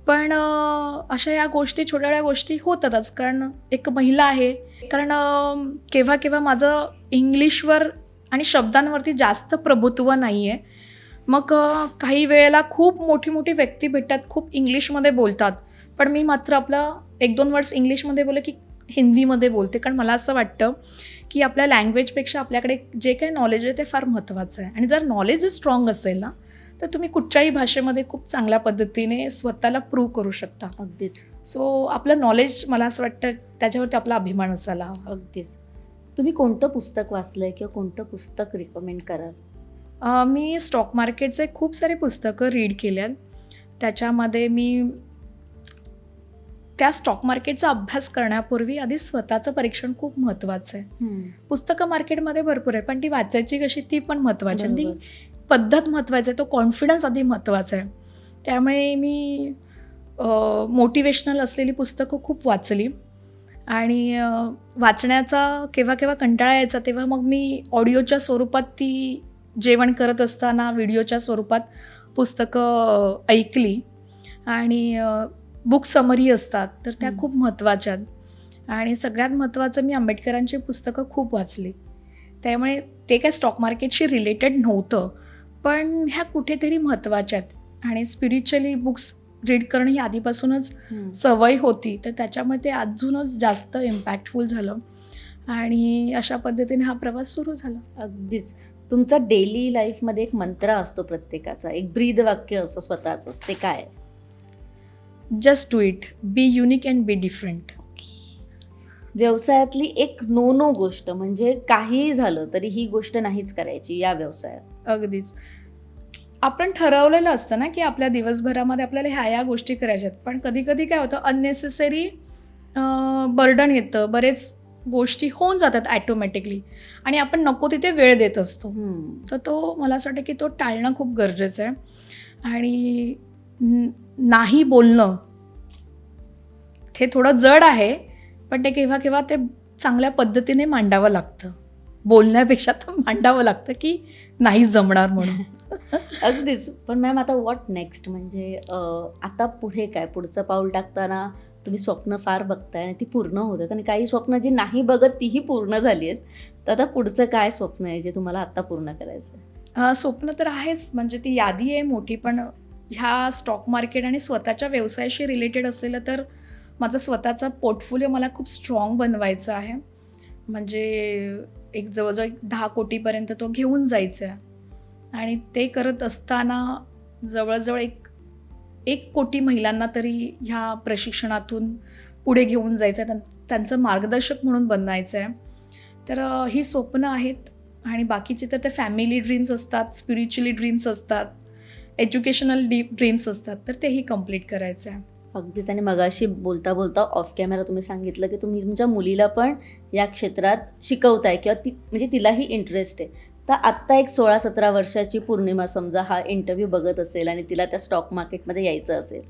पण अशा या गोष्टी, छोट्या-छोट्या गोष्टी होतातच. कारण एक महिला आहे. कारण केव्हा-केव्हा माझं इंग्लिशवर आणि शब्दांवरती जास्त प्रभुत्व नाही आहे. मग काही वेळेला खूप मोठी-मोठी व्यक्ती भेटतात, खूप इंग्लिशमध्ये बोलतात. पण मी मात्र आपलं 1-2 वर्ड्स इंग्लिशमध्ये बोलले, की हिंदीमध्ये बोलते. कारण मला असं वाटतं, की आपल्या लँग्वेजपेक्षा आपल्याकडे जे काही नॉलेज आहे ते फार महत्त्वाचं आहे. आणि जर नॉलेज स्ट्रॉंग असेल ना, तर तुम्ही कुठच्याही भाषेमध्ये खूप चांगल्या पद्धतीने स्वतःला प्रूव्ह करू शकता. अगदीच. सो आपलं नॉलेज, मला असं वाटतं, त्याच्यावरती आपला अभिमान असायला हवा. अगदीच. तुम्ही कोणतं पुस्तक वाचलंय किंवा कोणतं पुस्तक रिकमेंड कराल? मी स्टॉक मार्केटचे खूप सारे पुस्तकं रीड केले आहेत. त्याच्यामध्ये मी त्या स्टॉक मार्केटचा अभ्यास करण्यापूर्वी आधी स्वतःचं परीक्षण खूप महत्त्वाचं आहे. पुस्तकं मार्केटमध्ये भरपूर आहे, पण ती वाचायची कशी ती पण महत्त्वाची आहे. ती पद्धत महत्त्वाची आहे, तो कॉन्फिडन्स आधी महत्त्वाचा आहे. त्यामुळे मी मोटिवेशनल असलेली पुस्तकं खूप वाचली. आणि वाचण्याचा केव्हा केव्हा कंटाळा यायचा, तेव्हा मग मी ऑडिओच्या स्वरूपात ती जेवण करत असताना व्हिडिओच्या स्वरूपात पुस्तकं ऐकली. आणि बुक समरी असतात तर त्या खूप महत्त्वाच्या आहेत. आणि सगळ्यात महत्त्वाचं, मी आंबेडकरांची पुस्तकं खूप वाचली. त्यामुळे ते काय स्टॉक मार्केटशी रिलेटेड नव्हतं, पण ह्या कुठेतरी महत्त्वाच्या आहेत. आणि स्पिरिच्युअली बुक्स रीड करणं ही आधीपासूनच सवय होती, तर त्याच्यामुळे ते अजूनच जास्त इम्पॅक्टफुल झालं. आणि अशा पद्धतीने हा प्रवास सुरू झाला. अगदीच. तुमचा डेली लाईफमध्ये एक मंत्र असतो प्रत्येकाचा, एक ब्रीद वाक्य असं स्वतःचं, ते काय? Just do it, be unique and be different. व्यवसायातली एक नो गोष्ट, म्हणजे काहीही झालं तरी ही गोष्ट नाहीच करायची या व्यवसायात? अगदीच. आपण ठरवलेलं असतं ना, की आपल्या दिवसभरामध्ये आपल्याला ह्या गोष्टी करायच्या आहेत. पण कधी-कधी काय होतं, अननेसेसरी बर्डन येतं, बरेच गोष्टी होऊन जातात ॲटोमॅटिकली आणि आपण नको तिथे वेळ देत असतो. तर तो, मला असं वाटतं, की तो टाळणं खूप गरजेचं आहे. आणि नाही बोलणं ते थोडं जड आहे, पण ते केव्हा केव्हा ते चांगल्या पद्धतीने मांडावं लागतं. बोलण्यापेक्षा तर मांडावं लागतं, की नाही जमणार म्हणून. अगदीच. पण मॅम, आता व्हॉट नेक्स्ट? म्हणजे आता पुढे काय? पुढचं पाऊल टाकताना तुम्ही स्वप्न फार बघताय आणि ती पूर्ण होतात, आणि काही स्वप्न जी नाही बघत तीही पूर्ण झाली आहेत. तर आता पुढचं काय स्वप्न आहे जे तुम्हाला आत्ता पूर्ण करायचं आहे? स्वप्न तर आहेच, म्हणजे ती यादी आहे मोठी. पण ह्या स्टॉक मार्केट आणि स्वतःच्या व्यवसायाशी रिलेटेड असलेलं, तर माझा स्वतःचा पोर्टफोलिओ मला खूप स्ट्रॉंग बनवायचा आहे. म्हणजे एक जवळजवळ 10 कोटीपर्यंत तो घेऊन जायचा आहे. आणि ते करत असताना जवळजवळ 1 कोटी महिलांना तरी ह्या प्रशिक्षणातून पुढे घेऊन जायचं आहे, त्यांचं मार्गदर्शक म्हणून बनायचं आहे. तर ही स्वप्न आहेत. आणि बाकीचे तर ते फॅमिली ड्रीम्स असतात, स्पिरिच्युअली ड्रीम्स असतात, एज्युकेशनल ड्रीम्स असतात, तर तेही कंप्लीट करायचं आहे. अगदीच. आणि मगाशी बोलता बोलता ऑफ कॅमेरा तुम्ही सांगितलं की तुम्ही तुमच्या मुलीला पण या क्षेत्रात शिकवताय किंवा म्हणजे तिलाही इंटरेस्ट आहे. तर आत्ता एक 16-17 वर्षाची पौर्णिमा समजा हा इंटरव्ह्यू बघत असेल आणि तिला त्या स्टॉक मार्केटमध्ये यायचं असेल,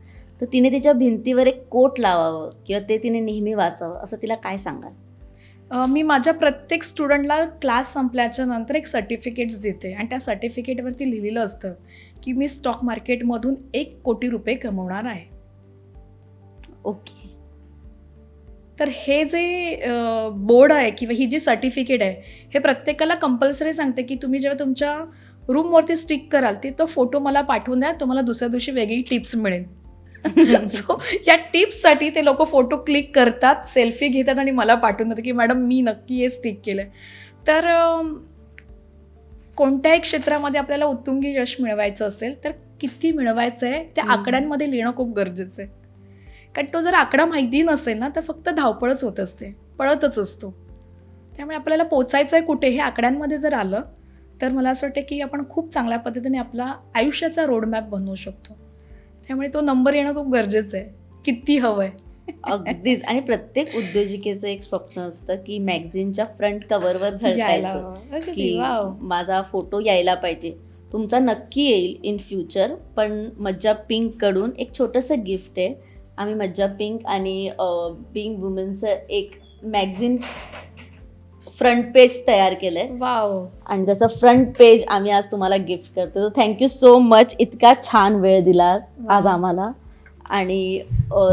तर तिने तिच्या भिंतीवर एक कोट लावावं किंवा ते तिने नेहमी वाचावं, असं तिला काय सांगाल? मी माझ्या प्रत्येक स्टुडंटला क्लास संपल्याच्या नंतर एक सर्टिफिकेट्स देते. आणि त्या सर्टिफिकेटवरती लिहिलेलं असतं, की मी स्टॉक मार्केटमधून 1 कोटी रुपये कमवणार आहे. ओके. तर हे जे बोर्ड आहे किंवा ही जी सर्टिफिकेट आहे हे प्रत्येकाला कंपल्सरी सांगते की तुम्ही जेव्हा तुमच्या रूमवरती स्टिक कराल ते तो फोटो मला पाठवून द्या, तुम्हाला दुसऱ्या दिवशी वेगळी टिप्स मिळेल. सो या टिप्ससाठी ते लोक फोटो क्लिक करतात, सेल्फी घेतात आणि मला पाठवून देतात की मॅडम मी नक्की हे स्टिक केलं. तर कोणत्याही क्षेत्रामध्ये आपल्याला उत्तुंगी यश मिळवायचं असेल तर किती मिळवायचं आहे त्या आकड्यांमध्ये लिहिणं खूप गरजेचं आहे. कारण तो जर आकडा माहिती नसेल ना तर फक्त धावपळच होत असते, पळतच असतो. त्यामुळे आपल्याला पोचायचं आहे कुठे हे आकड्यांमध्ये जर आलं तर मला असं वाटतं की आपण खूप चांगल्या पद्धतीने आपला आयुष्याचा रोडमॅप बनवू शकतो. त्यामुळे तो नंबर येणं खूप गरजेचं आहे, किती हवं आहे. अगदीच. आणि प्रत्येक उद्योजिकेचं एक स्वप्न असतं की मॅगझिनच्या फ्रंट कव्हरवर झळकायचं, की माझा फोटो यायला पाहिजे. तुमचा नक्की येईल इन फ्युचर. पण मज्जा पिंक कडून एक छोटंसं गिफ्ट आहे. आम्ही मज्जा पिंक आणि बिंग वुमनचं एक मॅगझिन फ्रंट पेज तयार केलंय. वाव. आणि त्याचं फ्रंट पेज आम्ही आज तुम्हाला गिफ्ट करतो. थँक्यू सो मच, इतका छान वेळ दिला आज आम्हाला आणि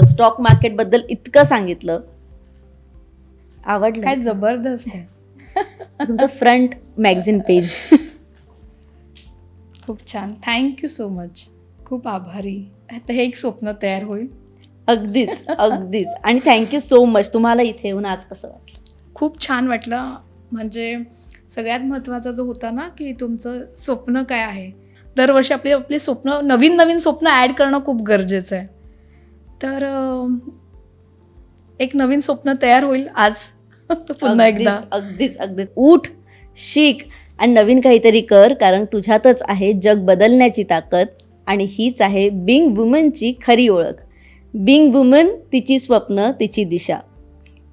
स्टॉक मार्केटबद्दल इतकं सांगितलं. आवडलं काय जबरदस्त आहे. तुमचं फ्रंट मॅगझिन पेज. खूप छान, थँक्यू सो मच. खूप आभारी. आता हे एक स्वप्न तयार होईल. अगदीच अगदीच. आणि थँक्यू सो मच. तुम्हाला इथे येऊन आज कसं वाटलं? खूप छान वाटलं. म्हणजे सगळ्यात महत्त्वाचा जो होता ना की तुमचं स्वप्न काय आहे. दरवर्षी आपले स्वप्न नवीन स्वप्न ॲड करणं खूप गरजेचं आहे. तर एक नवीन स्वप्न तयार होईल आज. पुन्हा एकदा अगदीच अगदीच. उठ, शिक आणि नवीन काहीतरी कर, कारण तुझ्यातच आहे जग बदलण्याची ताकद. आणि हीच आहे बिंग वुमनची खरी ओळख. बिंग वुमन, तिची स्वप्न, तिची दिशा.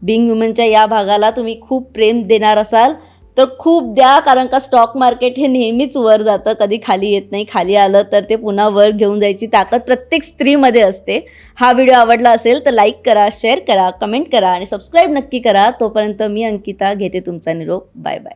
बिंग वुमनच्या या भागाला तुम्ही खूप प्रेम देणार असाल तर खूप द्या, कारण का स्टॉक मार्केट हे नेहमीच वर जातं, कधी खाली येत नाही. खाली आलं तर ते पुन्हा वर घेऊन जायची ताकद प्रत्येक स्त्रीमध्ये असते. हा व्हिडिओ आवडला असेल तर लाईक करा, शेअर करा, कमेंट करा आणि सबस्क्राईब नक्की करा. तोपर्यंत मी अंकिता घेते तुमचा निरोप. Bye bye.